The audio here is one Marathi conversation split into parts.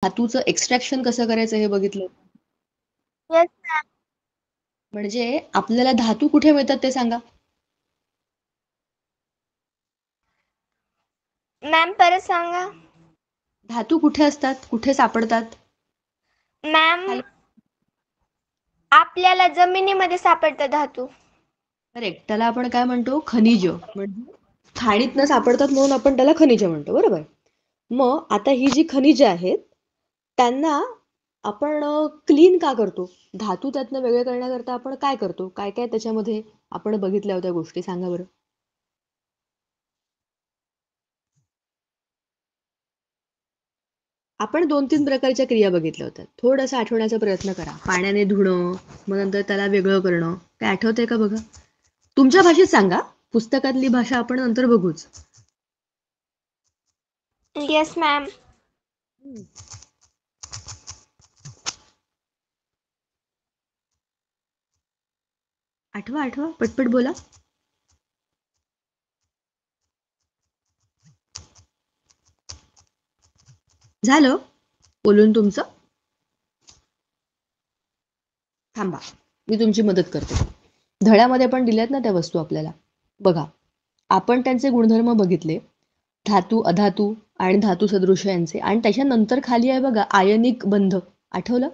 धातूचं एक्स्ट्रॅक्शन कसं करायचं हे बघितलं. Yes ma'am. म्हणजे आपल्याला धातू कुठे मिळतात ते सांगा. मॅम परत सांगा. धातू कुठे असतात, कुठे सापडतात? मॅम आपल्याला जमिनीमध्ये सापडतात धातू. करेक्ट. त्याला आपण काय म्हणतो, खनिज. म्हणजे खाणीतनं सापडतात म्हणून आपण त्याला खनिज म्हणतो, बरोबर. मग आता ही जी खनिज आहेत त्यांना आपण क्लीन का करतो? धातू त्यातनं वेगळे करण्याकरता आपण काय करतो? काय काय त्याच्यामध्ये आपण बघितल्या होत्या गोष्टी सांगा बरं. आपण 2-3 प्रकारच्या क्रिया बघितल्या होत्या. थोडंसं आठवण्याचा प्रयत्न करा. पाण्याने धुणं, मग नंतर त्याला वेगळं करणं. काय आठवतंय का बघा? तुमच्या भाषेत सांगा. पुस्तकातली भाषा आपण नंतर बघूच. Yes ma'am. आठवा आठवा, पटपट बोला. झालं बोलून तुमचं? थांबा, मी तुमची मदत करते. धड्यामध्ये पण दिल्यात ना त्या वस्तू आपल्याला. बघा, आपण त्यांचे गुणधर्म बघितले. धातू, अधातू आणि धातू सदृश्य यांचे. आणि त्याच्यानंतर खाली आहे बघा आयनिक बंध. आठवलं?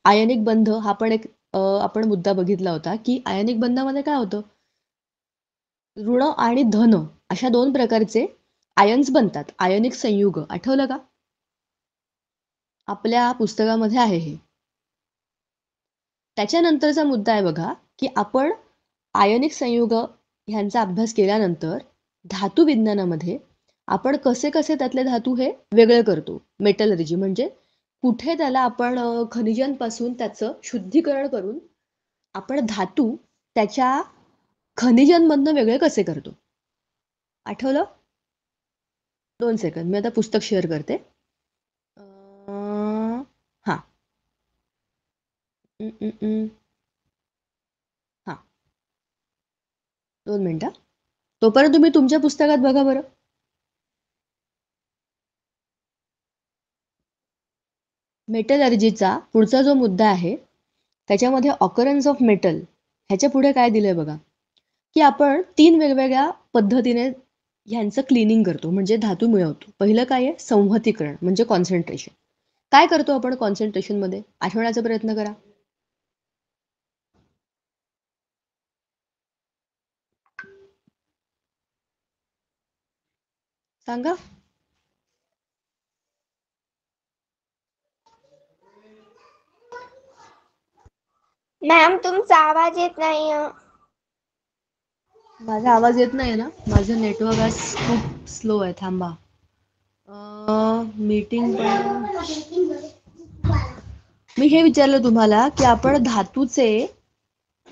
आयनिक बंध हा पण एक आपण मुद्दा बघितला होता की आयनिक बंधामध्ये काय होतं, ऋण आणि धन अशा 2 प्रकारचे आयन्स बनतात. आयनिक संयुग. आठवलं का? आपल्या पुस्तकामध्ये आहे हे. त्याच्यानंतरचा मुद्दा आहे बघा की आपण आयनिक संयुग ह्यांचा अभ्यास केल्यानंतर धातू विज्ञानामध्ये आपण कसे कसे त्यातले धातू हे वेगळे करतो. मेटलर्जी म्हणजे कुठे त्याला आपण खनिजांपासून त्याचं शुद्धीकरण करून आपण धातू त्याच्या खनिजांमधनं वेगळे कसे करतो. आठवलं? 2 सेकंद, मी आता पुस्तक शेअर करते. हां. हां, 2 मिनिटं. तोपर्यंत तुम्ही तुमच्या पुस्तकात बघा बरं. मेटलर्जीचा पुढचा जो मुद्दा आहे त्याच्यामध्ये ऑकरन्स ऑफ मेटल ह्याच्या पुढे काय दिलंय बघा, की आपण 3 वेगवेगळ्या पद्धतीने ह्यांचं क्लिनिंग करतो म्हणजे धातू मिळवतो. पहिलं काय आहे, संहतीकरण म्हणजे कॉन्सन्ट्रेशन. काय करतो आपण कॉन्सन्ट्रेशन मध्ये? आठवण्याचा प्रयत्न करा. सांगा. मॅम तुमचा आवाज येत नाही. माझा आवाज येत नाही ना? माझं नेटवर्क आज खूप स्लो आहे. थांबा. मीटिंग पण मी हे विचारलं तुम्हाला की आपण धातूचे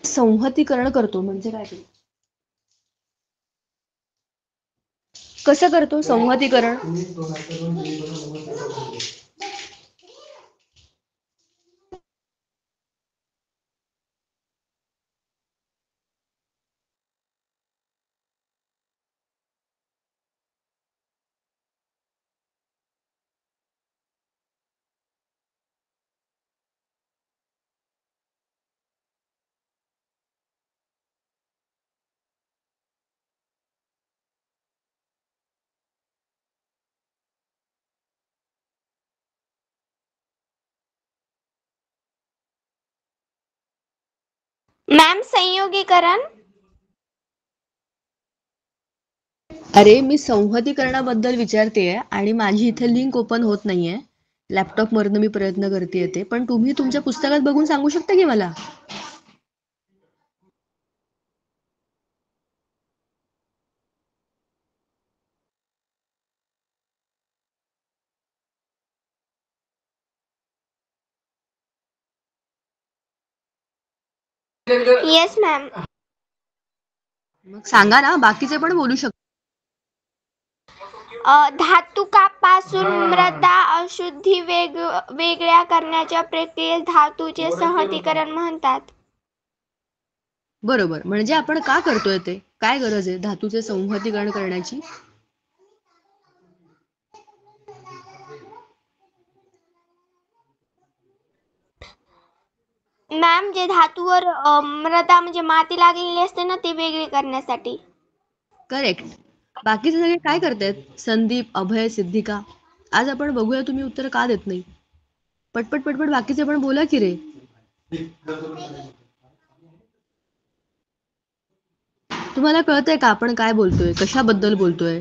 संहतीकरण करतो म्हणजे काय ते? कसं करतो संहतीकरण? मॅम संयोगीकरण. अरे मी संहतीकरणाबद्दल विचारतेय आणि माझी इथे लिंक ओपन होत नाहीये. लॅपटॉप वरनं मी प्रयत्न करते ते, पण तुम्ही तुमच्या पुस्तकात बघून सांगू शकता की मला? Yes ma'am. मग सांगा ना, बाकीचे पण बोलू शकतो. धातुकापासून मृदा अशुद्धी वेगळ्या करण्याच्या प्रक्रियेस धातूचे संहतीकरण म्हणतात. बरोबर. म्हणजे आपण का करतोय ते? काय गरज आहे धातूचे संहतीकरण करण्याची? मॅम जे धातूवर मृदा म्हणजे माती लागलेली असते ना, ती वेगळी करण्यासाठी. करेक्ट. बाकीचे सगळे काय करतायत? संदीप, अभय, सिद्धिका. आज आपण बघूया तुम्ही उत्तर का देत नाही. पटपट पटपट बाकीचे पण बोला की रे. तुम्हाला कळतंय का आपण काय बोलतोय, कशाबद्दल बोलतोय?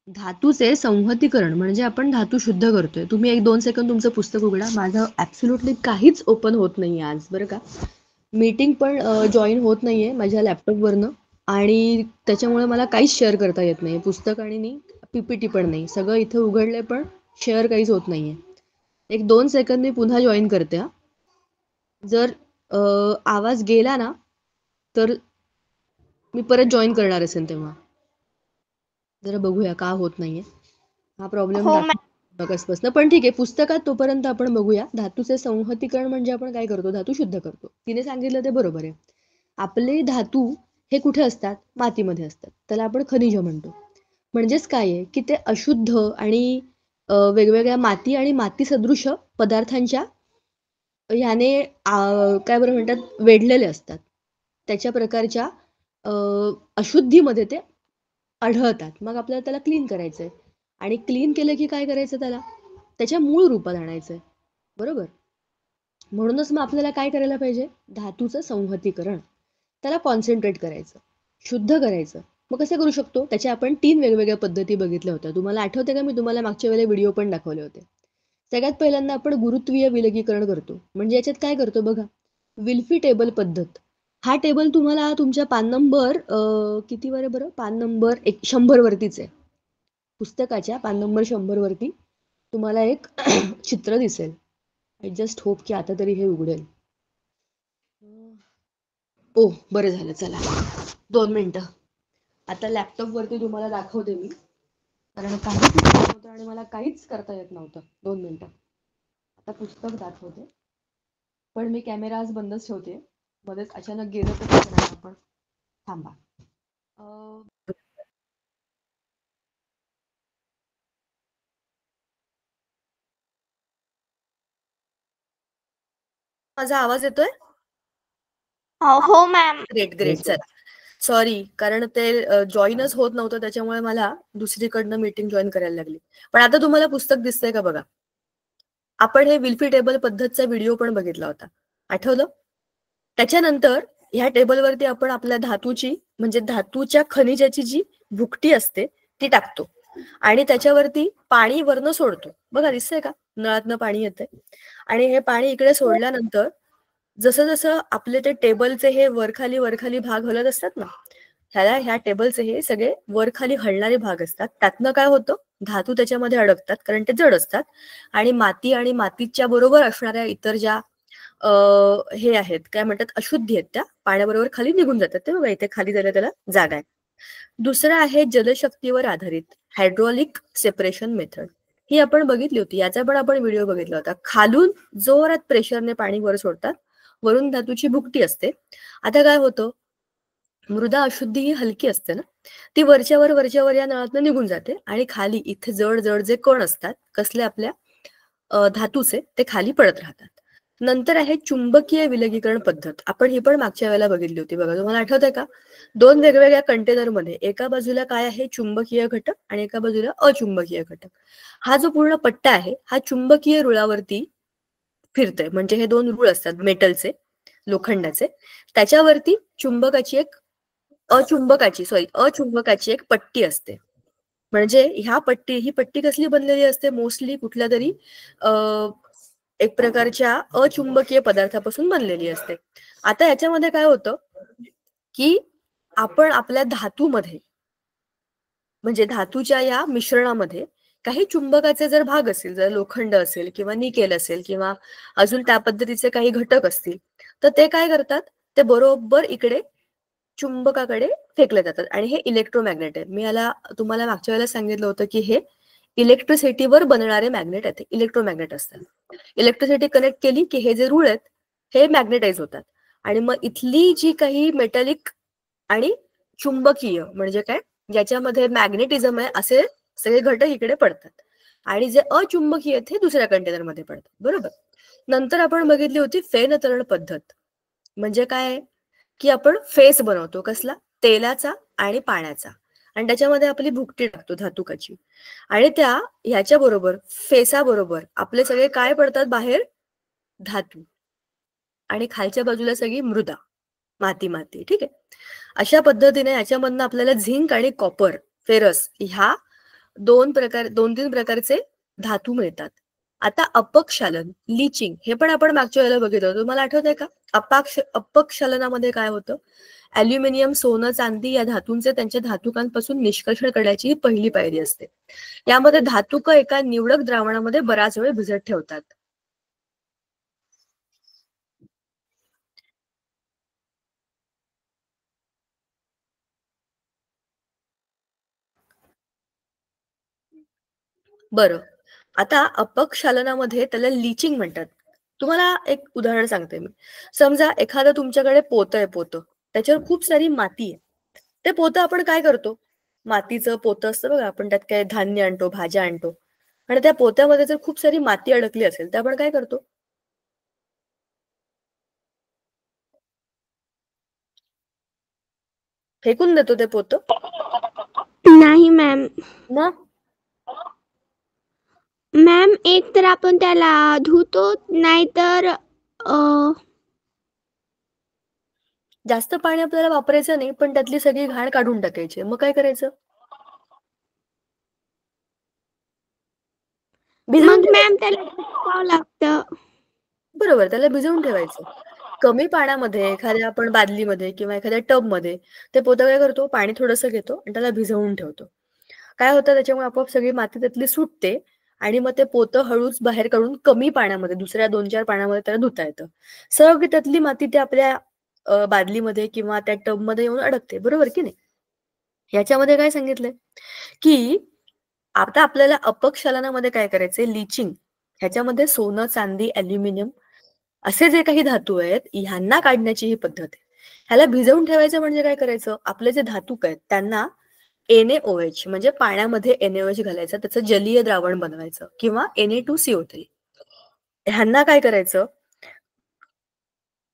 धातूचे संहतीकरण म्हणजे आपण धातू शुद्ध करतोय. तुम्ही 1-2 सेकंद तुमचं पुस्तक उघडा. माझं ऍब्सोल्युटली काहीच ओपन होत नाहीये आज, बरं का. मीटिंग पण जॉईन होत नाहीये माझ्या लॅपटॉपवरनं आणि त्याच्यामुळे मला काहीच शेअर करता येत नाही. पुस्तक आणि पीपीटी पण नाही. सगळं इथं उघडलंय पण शेअर काहीच होत नाहीये. 1-2 सेकंद मी पुन्हा जॉईन करते हा. जर आवाज गेला ना तर मी परत जॉईन करणार असेल तेव्हा. जरा बघूया का होत नाहीये. हा प्रॉब्लेम हो दाखवत पण ठीक आहे. पुस्तकात तोपर्यंत आपण बघूया. धातूचे संहतीकरण म्हणजे आपण काय करतो? धातू शुद्ध करतो. तिने सांगितलं ते बरोबर आहे. आपले धातू हे कुठे असतात? मातीमध्ये असतात. त्याला आपण खनिज म्हणतो. म्हणजेच काय आहे की ते अशुद्ध आणि वेगवेगळ्या माती आणि माती सदृश पदार्थांच्या ह्याने काय बरं म्हणतात वेढलेले असतात. त्याच्या प्रकारच्या अशुद्धीमध्ये ते आढळतात. मग आपल्याला त्याला क्लीन करायचंय आणि क्लीन केलं की काय करायचं त्याला? त्याच्या मूळ रूपात आणायचंय. बरोबर? म्हणूनच मग आपल्याला काय करायला पाहिजे? धातूचं संहतीकरण. त्याला कॉन्सन्ट्रेट करायचं. शुद्ध करायचं. मग कसं करू शकतो? त्याच्या आपण 3 वेगवेगळ्या पद्धती बघितल्या होत्या. तुम्हाला आठवते का? मी तुम्हाला मागच्या वेळेला व्हिडिओ पण दाखवले होते. सगळ्यात पहिल्यांदा आपण गुरुत्वीय विलगीकरण करतो. म्हणजे याच्यात काय करतो बघा. विल्फी टेबल पद्धत. हा टेबल तुम्हाला तुमच्या पान नंबर किती वर आहे बरं? पान नंबर 100 वरतीच आहे. पुस्तकाच्या पान नंबर 100 वरती तुम्हाला एक चित्र दिसेल. आय जस्ट होप की आता तरी हे उघडेल. ओ बरं झालं. चला 2 मिनिटं. आता लॅपटॉप वरती तुम्हाला दाखवते मी. कारण काहीच नव्हतं आणि मला काहीच करता येत नव्हतं. 2 मिनिटं. आता पुस्तक दाखवते. पण मी कॅमेरा आज बंदच ठेवते. मध्येच अचानक गेलं तर काय करणार आपण? थांबा. माझा आवाज येतोय? हो मॅम. Great great. चला सॉरी, कारण ते जॉईनच होत नव्हतं त्याच्यामुळे मला दुसरीकडनं मीटिंग जॉईन करायला लागली. पण आता तुम्हाला पुस्तक दिसतंय का बघा. आपण हे विल्फी टेबल पद्धतचा व्हिडिओ पण बघितला होता. आठवलं? त्याच्यानंतर ह्या टेबलवरती आपण आपल्या धातूची म्हणजे धातूच्या खनिजाची जी भुकटी असते ती टाकतो आणि त्याच्यावरती पाणी वरनं सोडतो. बघा दिसतंय का? नळातनं पाणी येतंय आणि हे पाणी इकडे सोडल्यानंतर जसं जसं आपले ते टेबलचे हे वरखाली भाग हलत असतात ना, ह्या टेबलचे हे सगळे वरखाली हलणारे भाग असतात. त्यातनं काय होतं? धातू त्याच्यामध्ये अडकतात कारण ते जड असतात आणि माती आणि मातीच्या बरोबर असणाऱ्या इतर ज्या हे आहेत काय म्हणतात अशुद्धी आहेत त्या पाण्याबरोबर खाली निघून जातात. ते बघा इथे खाली त्याला जागा आहे. दुसरं आहे जलशक्तीवर आधारित हायड्रॉलिक सेपरेशन मेथड. ही आपण बघितली होती. याचा पण आपण व्हिडिओ बघितला होता. खालून जोरात प्रेशरने पाणी वर सोडतात. वरून धातूची भुकटी असते. आता काय होतं? मृदा अशुद्धी ही हलकी असते ना, ती वरच्यावर या नळातनं निघून जाते आणि खाली इथे जड जड जे कण असतात कसले आपल्या धातूचे ते खाली पडत राहतात. नंतर आहे चुंबकीय विलगीकरण पद्धत. आपण ही पण मागच्या वेळेला बघितली होती बघा. तुम्हाला आठवतंय का? 2 वेगवेगळ्या कंटेनरमध्ये एका बाजूला काय आहे? चुंबकीय घटक आणि एका बाजूला अचुंबकीय घटक. हा जो पूर्ण पट्टा आहे हा चुंबकीय रुळावरती फिरतोय. म्हणजे हे 2 रुळ असतात मेटलचे, लोखंडाचे. त्याच्यावरती अचुंबकाची एक पट्टी असते. म्हणजे ही पट्टी कसली बनलेली असते? मोस्टली कुठल्या तरी एक प्रकारच्या अचुंबकीय पदार्थापासून बनलेली असते. आता याच्यामध्ये काय होतं की आपण आपल्या धातूमध्ये म्हणजे धातूच्या या मिश्रणामध्ये काही चुंबकाचे जर भाग असतील, जर लोखंड असेल किंवा निकेल असेल किंवा अजून त्या पद्धतीचे काही घटक असतील, तर ते काय करतात? ते बरोबर इकडे चुंबकाकडे फेकले जातात आणि हे इलेक्ट्रोमॅग्नेट आहे. मी याला तुम्हाला मागच्या वेळेला सांगितलं होतं की हे इलेक्ट्रिसिटीवर बनणारे मॅग्नेट आहेत. इलेक्ट्रोमॅग्नेट असतात. इलेक्ट्रिसिटी कनेक्ट केली की हे जे रूळ आहेत हे मॅग्नेटाइज होतात आणि मग इथली जी काही मेटॅलिक आणि चुंबकीय म्हणजे काय ज्याच्यामध्ये मॅग्नेटिझम आहे असे सगळे घटक इकडे पडतात. आणि जे अचुंबकीय आहेत हे दुसऱ्या कंटेनरमध्ये पडतात. बरोबर. नंतर आपण बघितली होती फेनतरण पद्धत. म्हणजे काय, की आपण फेस बनवतो कसला, तेलाचा आणि पाण्याचा, आणि त्याच्यामध्ये आपली भुकटी टाकतो धातुकाची, आणि ह्याच्या बरोबर फेसाबरोबर आपले सगळे काय पडतात बाहेर, धातू, आणि खालच्या बाजूला सगळी मृदा, माती माती. ठीक आहे. अशा पद्धतीने याच्यामधनं आपल्याला झिंक आणि कॉपर, फेरस ह्या दोन तीन प्रकारचे धातू मिळतात. आता अपक्षालन, लिचिंग, हे पण आपण मागच्या वेळेला बघितलं होतं. तुम्हाला आठवतंय का? अपक्षालनामध्ये काय होतं? अल्युमिनियम, सोनं, चांदी या धातूंचे त्यांच्या धातुकांपासून निष्कर्षण करण्याची ही पहिली पायरी असते. यामध्ये धातुक एका निवडक द्रावणामध्ये बराच वेळ भिजत ठेवतात. बरं, आता अपक्षालनामध्ये त्याला लिचिंग म्हणतात. तुम्हाला एक उदाहरण सांगते मी. समजा एखादं तुमच्याकडे पोतं आहे, पोतं. त्याच्यावर खूप सारी माती आहे. ते पोतं आपण काय करतो? मातीचं पोतं असतं बघा, आपण त्यात काय धान्य आणतो, भाज्या आणतो. आणि त्या पोत्यामध्ये जर खूप सारी माती अडकली असेल, तर आपण काय करतो? फेकून देतो ते पोतं? नाही मॅम. मग मॅम, एक तर आपण त्याला धुतो, नाहीतर जास्त पाणी आपल्याला वापरायचं नाही, पण त्यातली सगळी घाण काढून टाकायची. मग काय करायचं? भिजवून मग ठेवायचं. मॅम त्याला धुवावं लागतं. बरोबर, त्याला भिजवून ठेवायचं. कमी पाण्यामध्ये एखाद्या आपण बादलीमध्ये किंवा एखाद्या टबमध्ये ते पोतं काय करतो, पाणी थोडंसं घेतो आणि त्याला भिजवून ठेवतो. काय होतं, त्याच्यामुळे आपोआप सगळी माती त्यातली सुटते आणि मग ते पोतं हळूच बाहेर काढून कमी पाण्यामध्ये, दुसऱ्या 2-4 पाण्यामध्ये त्याला धुता येतं. सगळी त्यातली माती त्या आपल्या बादलीमध्ये किंवा त्या टबमध्ये येऊन अडकते. बरोबर की नाही? ह्याच्यामध्ये काय सांगितलंय, की आता आपल्याला अपक्षालनामध्ये काय करायचंय, लिचिंग. ह्याच्यामध्ये सोनं, चांदी, अॅल्युमिनियम असे जे काही धातू आहेत, ह्यांना काढण्याची ही पद्धत आहे. ह्याला भिजवून ठेवायचं म्हणजे काय करायचं, आपले जे धातुक आहेत त्यांना NaOH म्हणजे पाण्यामध्ये NaOH घालायचं, त्याचं जलीय द्रावण बनवायचं, किंवा Na2CO3. ह्यांना काय करायचं,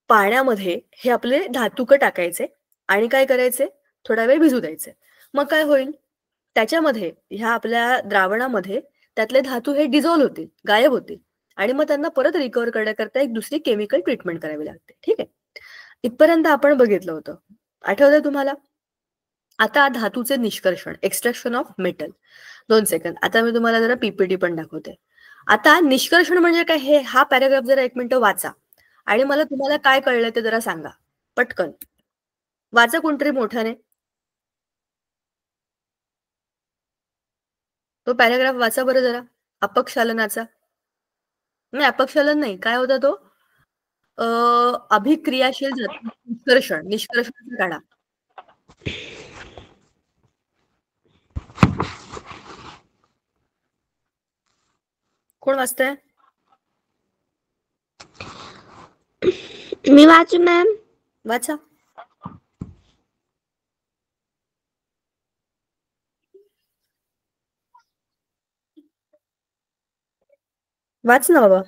पाण्यामध्ये हे आपले धातुक टाकायचे आणि काय करायचे, थोडा वेळ भिजू द्यायचे. मग काय होईल, त्याच्यामध्ये ह्या आपल्या द्रावणामध्ये त्यातले धातू हे डिझॉल्व्ह होतील, गायब होतील, आणि मग त्यांना परत रिकव्हर करण्याकरता एक दुसरी केमिकल ट्रीटमेंट करावी लागते. ठीक आहे. इथपर्यंत आपण बघितलं होतं. आठवतंय तुम्हाला? आता धातूचे निष्कर्षण, एक्स्ट्रॅक्शन ऑफ मेटल. 2 सेकंद. आता मी तुम्हाला जरा PPT पण दाखवते. आता निष्कर्षण म्हणजे काय, हे हा पॅराग्राफ जरा 1 मिनिटं वाचा आणि मला तुम्हाला काय कळलं ते जरा सांगा पटकन. वाचा कोणतरी मोठ्याने. तो पॅराग्राफ वाचा बरं जरा. अपक्षालनाचा. नाही, अपक्षालन नाही. काय होता तो? अभिक्रियाशील धातू निष्कर्षण. निष्कर्षण काढा. कोण वाचतंय? मी वाचू मॅम? वाचा. वाच ना बाबा.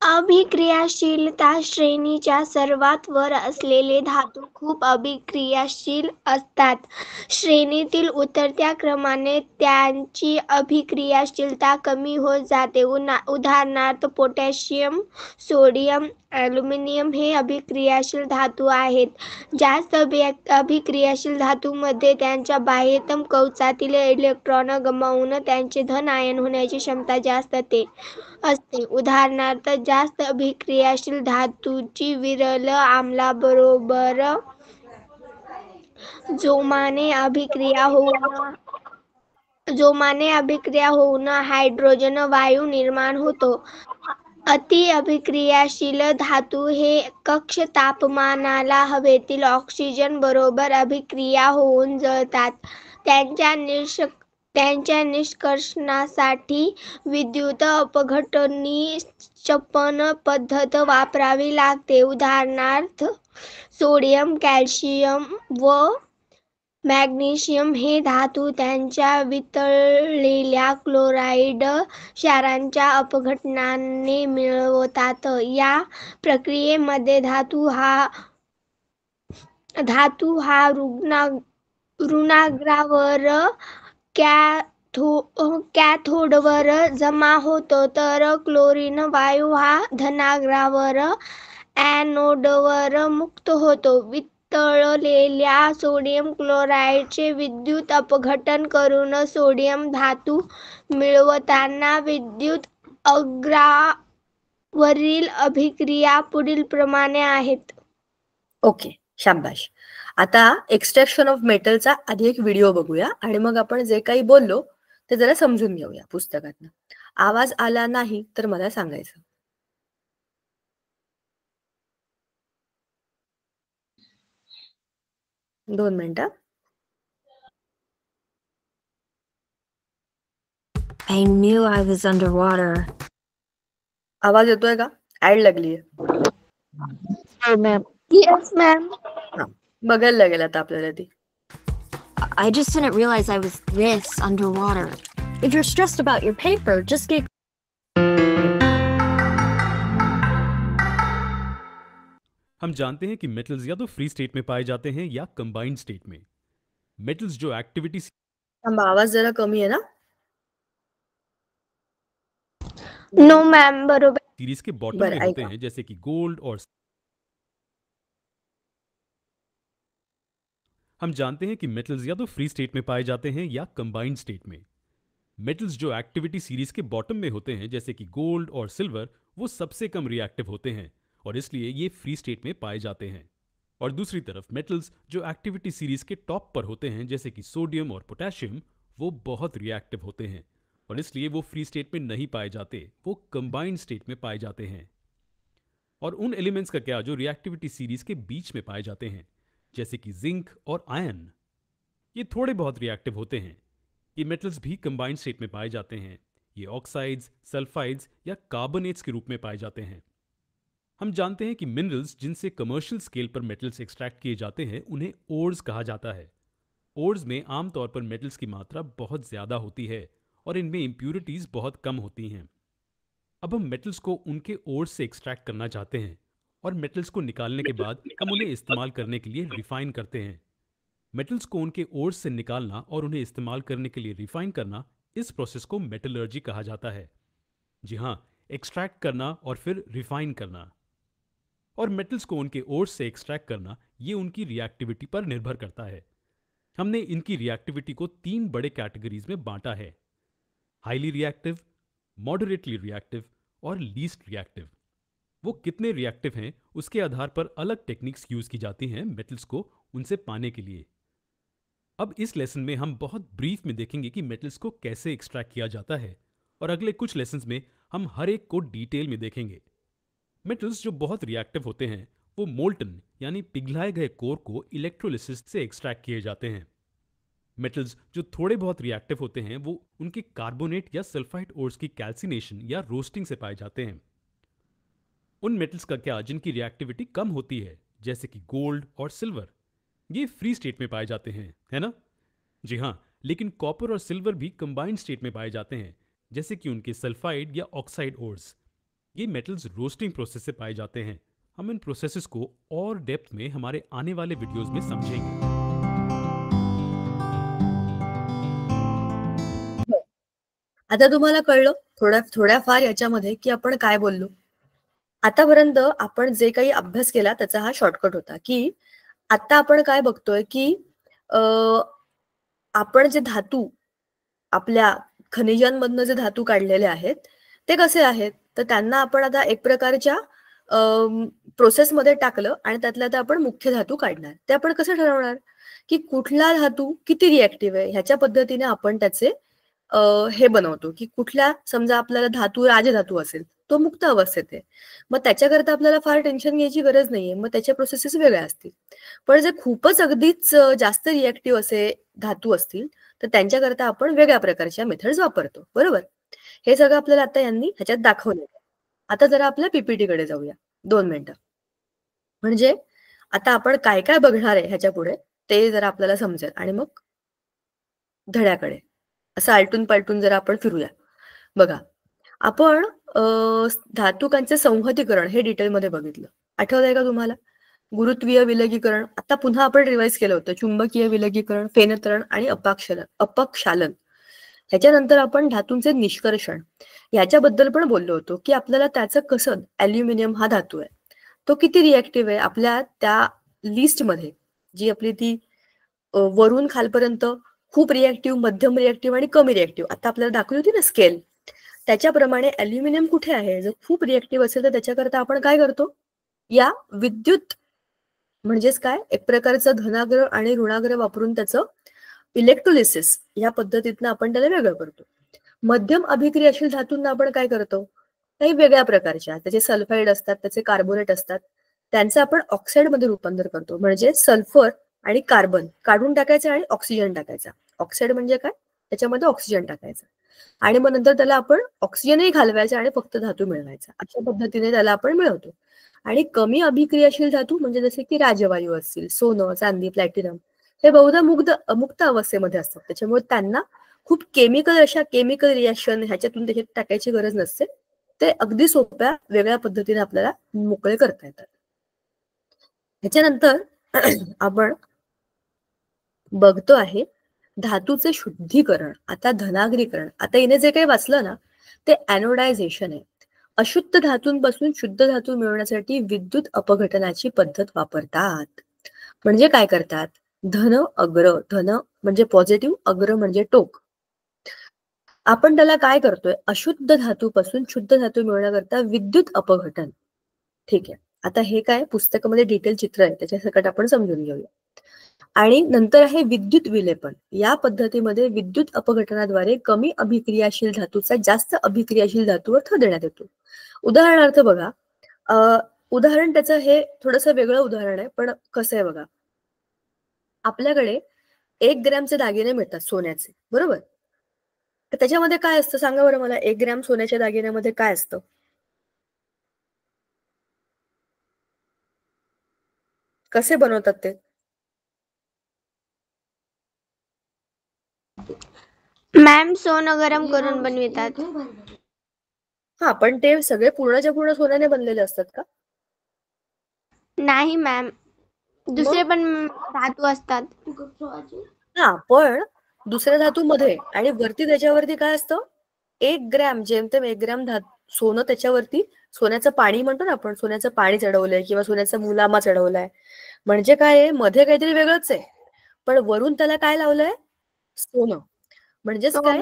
अभिक्रियाशीलता श्रेणीच्या सर्वात वर असलेले धातू खूप अभिक्रियाशील असतात. श्रेणीतील उतरत्या क्रमाने त्यांची अभिक्रियाशीलता कमी होत जाते. उदाहरणार्थ पोटॅशियम, सोडियम, अॅल्युमिनियम हे अभिक्रियाशील धातू आहेत. जास्त अभिक्रियाशील धातूंमध्ये त्यांच्या बाह्यतम कवचातील इलेक्ट्रॉन गमावून त्यांचे धन आयन होण्याची क्षमता जास्त असते. उदाहरणार्थ, जास्त अभिक्रियाशील धातूची विरल आम्लाबरोबर जोमाने अभिक्रिया होऊन हायड्रोजन वायू निर्माण होतो. अति अभिक्रियाशील धातू हे कक्ष तापमानाला हवेतील ऑक्सिजन बरोबर अभिक्रिया होऊन जळतात. त्यांच्या निष्कर्षणासाठी विद्युत अपघटनीक्षपण पद्धत वापरावी लागते. उदाहरणार्थ, सोडियम, कॅल्शियम व मॅग्नेशियम हे धातू त्यांच्या वितळलेल्या क्लोराईड क्षारांच्या अपघटनाने मिळवतात. या प्रक्रियेमध्ये धातू हा ऋणाग्रावर कॅथोडवर जमा होतो, तर क्लोरीन वायू हा धनाग्रावर ॲनोडवर मुक्त होतो. वितळलेल्या सोडियम क्लोराईडचे विद्युत अपघटन करून सोडियम धातू मिळवताना विद्युत अग्रावरील अभिक्रिया पुढील प्रमाणे आहेत. ओके, शाबाश. आता एक्सट्रॅक्शन ऑफ मेटलचा आधी एक व्हिडिओ बघूया आणि मग आपण जे काही बोललो ते जरा समजून घेऊया पुस्तकातनं. आवाज आला नाही तर मला सांगायचं. दोन मिनिटं. I knew I was underwater. आवाज येतोय का? ऍड लागलीये. Oh, ma'am. Yes, ma'am. बघायला लागेल आता आपल्याला ती. I just didn't realize I was this underwater. If you're stressed about your paper, just get. हम जानते हैं कि मेटल्स या तो फ्री स्टेट में पाए जाते हैं या कंबाइंड स्टेट में. मेटल्स जो एक्टिविटी आवाज जरा कमी आहे ना. No, ma'am. बरोबर. सीरीज के बॉटम बरं, में होते ऐका. हैं, जैसे कि गोल्ड और हम जानते हैं कि मेटल्स या तो फ्री स्टेट में पाए जाते हैं या कंबाइंड स्टेट में. मेटल्स जो एक्टिविटी सीरीज के बॉटम में होते हैं, जैसे कि गोल्ड और सिल्वर, वो सबसे कम रिएक्टिव होते हैं और इसलिए ये फ्री स्टेट में पाए जाते हैं. और दूसरी तरफ मेटल्स जो एक्टिविटी सीरीज के टॉप पर होते हैं, जैसे कि सोडियम और पोटेशियम, वो बहुत रिएक्टिव होते हैं और इसलिए वो फ्री स्टेट में नहीं पाए जाते, वो कंबाइंड स्टेट में पाए जाते हैं. और उन एलिमेंट्स का क्या जो रिएक्टिविटी सीरीज के बीच में पाए जाते हैं, जैसे कि जिंक और आयरन, ये थोड़े बहुत रिएक्टिव होते हैं. ये मेटल्स भी कंबाइंड स्टेट में पाए जाते हैं. ये ऑक्साइड्स, सल्फाइड्स या कार्बोनेट्स के रूप में पाए जाते हैं. हम जानते हैं कि मिनरल्स जिनसे कमर्शियल स्केल पर मेटल्स एक्सट्रैक्ट किए जाते हैं, उन्हें ओर्स कहा जाता है. ओर्स में आमतौर पर मेटल्स की मात्रा बहुत ज़्यादा होती है और इनमें इम्प्यूरिटीज़ बहुत कम होती हैं. अब हम मेटल्स को उनके ओर्स से एक्सट्रैक्ट करना चाहते हैं और मेटल्स को निकालने के बाद हम उन्हें इस्तेमाल करने के लिए रिफाइन करते हैं. मेटल्स को उनके ओर्स से निकालना और उन्हें इस्तेमाल करने के लिए रिफाइन करना, इस प्रोसेस को मेटलर्जी कहा जाता है. जी हाँ, एक्सट्रैक्ट करना और फिर रिफाइन करना. और मेटल्स को उनके ओर्स से एक्सट्रैक्ट करना, ये उनकी रिएक्टिविटी पर निर्भर करता है. हमने इनकी रिएक्टिविटी को 3 बड़े कैटेगरीज में बांटा है: हाईली रिएक्टिव, मॉडरेटली रिएक्टिव और लीस्ट रिएक्टिव. वो कितने रिएक्टिव हैं उसके आधार पर अलग टेक्निक्स यूज की जाती हैं मेटल्स को उनसे पाने के लिए. अब इस लेसन में हम बहुत ब्रीफ में देखेंगे कि मेटल्स को कैसे एक्सट्रैक्ट किया जाता है और अगले कुछ लेसन्स में हम हर एक को डिटेल में देखेंगे. मेटल्स जो बहुत रिएक्टिव होते हैं वो मोल्टन यानी पिघलाए गए कोर को इलेक्ट्रोलिसिस से एक्सट्रैक्ट किए जाते हैं. मेटल्स जो थोड़े बहुत रिएक्टिव होते हैं वो उनके कार्बोनेट या सल्फाइड ओर्स की कैल्सिनेशन या रोस्टिंग से पाए जाते हैं. उन मेटल्स का क्या जिनकी रिएक्टिविटी कम होती है, जैसे कि गोल्ड और सिल्वर, ये फ्री स्टेट में पाए जाते हैं, है ना? जी हाँ, लेकिन कॉपर और सिल्वर भी कंबाइंड स्टेट में पाए जाते हैं, जैसे कि उनके सल्फाइड या ऑक्साइड ओर्स. ये मेटल्स रोस्टिंग प्रोसेस से पाए जाते हैं. हम इन प्रोसेसेस को और डेप्थ में हमारे आने वाले वीडियोस में समझेंगे. आता तुम्हाला कळलं थोड्याफार याच्यामध्ये की आपण काय बोललो. आतापर्यंत आपण जे काही अभ्यास केला त्याचा हा शॉर्टकट होता की आता आपण काय बघतोय की आपण जे धातू आपल्या खनिजांमधनं जे धातू काढलेले आहेत ते कसे आहेत, तर त्यांना आपण आता एक प्रकारच्या प्रोसेसमध्ये टाकलं आणि त्यातल्या त्या आपण मुख्य धातू काढणार. ते आपण कसं ठरवणार की कुठला धातू किती रिएक्टिव्ह आहे, ह्याच्या पद्धतीने आपण त्याचे हे बनवतो की कुठल्या, समजा आपल्याला धातू राजधातू असेल तो मुक्त अवस्थेत आहे, मग त्याच्याकरता आपल्याला फार टेन्शन घ्यायची गरज नाहीये, मग त्याच्या प्रोसेसेस वेगळ्या असतील. पण जे खूपच अगदीच जास्त रिएक्टिव्ह असे धातू असतील तर त्यांच्याकरता आपण वेगळ्या प्रकारच्या मेथड्स वापरतो. बरोबर, हे सगळं आपल्याला आता यांनी ह्याच्यात दाखवलेलं आहे. आता जरा आपल्या पीपीटी कडे जाऊया 2 मिनिटं. म्हणजे आता आपण काय काय बघणार आहे ह्याच्या पुढे ते जरा आपल्याला समजेल. आणि मग धड्याकडे असं आलटून पालटून जरा आपण फिरूया. बघा, आपण धातुकांचे संहतीकरण हे डिटेलमध्ये बघितलं. आठवतंय का तुम्हाला? गुरुत्वीय विलगीकरण, आता पुन्हा आपण रिवाइज केलं होतं. चुंबकीय विलगीकरण, फेनत्रण आणि अपक्षालन. ह्याच्यानंतर आपण धातूंचे निष्कर्षण याच्याबद्दल पण बोललो होतो, की आपल्याला त्याचं कसं, ॲल्युमिनियम हा धातू आहे, तो किती रिॲक्टिव्ह आहे आपल्या त्या लिस्टमध्ये, जी आपली ती वरून खालपर्यंत खूप रिॲक्टिव्ह, मध्यम रिॲक्टिव्ह आणि कमी रिॲक्टिव्ह आता आपल्याला दाखवली होती ना स्केल, त्याच्याप्रमाणे ॲल्युमिनियम कुठे आहे, जर खूप रिॲक्टिव्ह असेल तर त्याच्याकरता आपण काय करतो, या विद्युत म्हणजेच काय, एक प्रकारचं धनाग्र आणि ऋणाग्र वापरून त्याचं इलेक्ट्रोलिसिस या पद्धतीतनं आपण त्याला वेगळं करतो. मध्यम अभिक्रियाशील धातूंना आपण काय करतो, काही वेगळ्या प्रकारच्या, त्याचे सल्फाईड असतात, त्याचे कार्बोनेट असतात, त्यांचं आपण ऑक्साईडमध्ये रूपांतर करतो. म्हणजे सल्फर आणि कार्बन काढून टाकायचं आणि ऑक्सिजन टाकायचा. ऑक्साईड म्हणजे काय, त्याच्यामध्ये ऑक्सिजन टाकायचा आणि मग नंतर त्याला आपण ऑक्सिजनही घालवायचा आणि फक्त धातू मिळवायचा. अशा पद्धतीने त्याला आपण मिळवतो. आणि कमी अभिक्रियाशील धातू म्हणजे जसे की राजवायू असतील, सोनं, चांदी, प्लॅटिनम, हे बहुधा मुक्त अवस्थेमध्ये असतात. त्याच्यामुळे त्यांना खूप केमिकल रिॲक्शन ह्याच्यातून त्याच्यात टाकायची गरज नसते. ते अगदी सोप्या वेगळ्या पद्धतीने आपल्याला मोकळे करता येतात. ह्याच्यानंतर आपण बघतो आहे धातूचे शुद्धीकरण. आता धनाग्रीकरण, आता इने जे काही वाचलं ना ते ॲनोडायझेशन आहे. अशुद्ध धातूंपासून शुद्ध धातू मिळवण्यासाठी विद्युत अपघटनाची पद्धत वापरतात. म्हणजे काय करतात, धन म्हणजे पॉझिटिव्ह, अग्र म्हणजे टोक. आपण त्याला काय करतोय, अशुद्ध धातूपासून शुद्ध धातू मिळवण्याकरता विद्युत अपघटन. ठीक आहे, आता हे काय पुस्तकामध्ये डिटेल चित्र आहे, त्याच्या सकट आपण समजून घेऊया. आणि नंतर आहे विद्युत विलेपन. या पद्धतीमध्ये विद्युत अपघटनाद्वारे कमी अभिक्रियाशील धातूचा जास्त अभिक्रियाशील धातूवर थर देण्यात येतो. उदाहरणार्थ बघा, उदाहरण त्याचं हे थोडंसं वेगळं उदाहरण आहे, पण कसं आहे बघा, आपल्याकडे 1 ग्रॅमचे दागिने मिळतात सोन्याचे, बरोबर. तर त्याच्यामध्ये काय असतं सांगा बरं मला, 1 ग्रॅम सोन्याच्या दागिन्यामध्ये काय असतं? कसे बनवतात ते? मॅम सोनं गरम करून बनवितात. हा, पण ते सगळे पूर्णच्या पूर्ण सोन्याने बनलेले असतात का? नाही मॅम, दुसरे पण धातू असतात. हा, पण दुसऱ्या धातूमध्ये आणि वरती त्याच्यावरती काय असतं, 1 ग्रॅम जेमतेम 1 ग्रॅम सोनं, त्याच्यावरती सोन्याचं पाणी म्हणतो ना आपण, सोन्याचं पाणी चढवलंय किंवा सोन्याचा मुलामा चढवलाय. म्हणजे काय आहे, मध्ये काहीतरी वेगळंच आहे, पण वरून त्याला काय लावलंय, सोनं. म्हणजेच काय,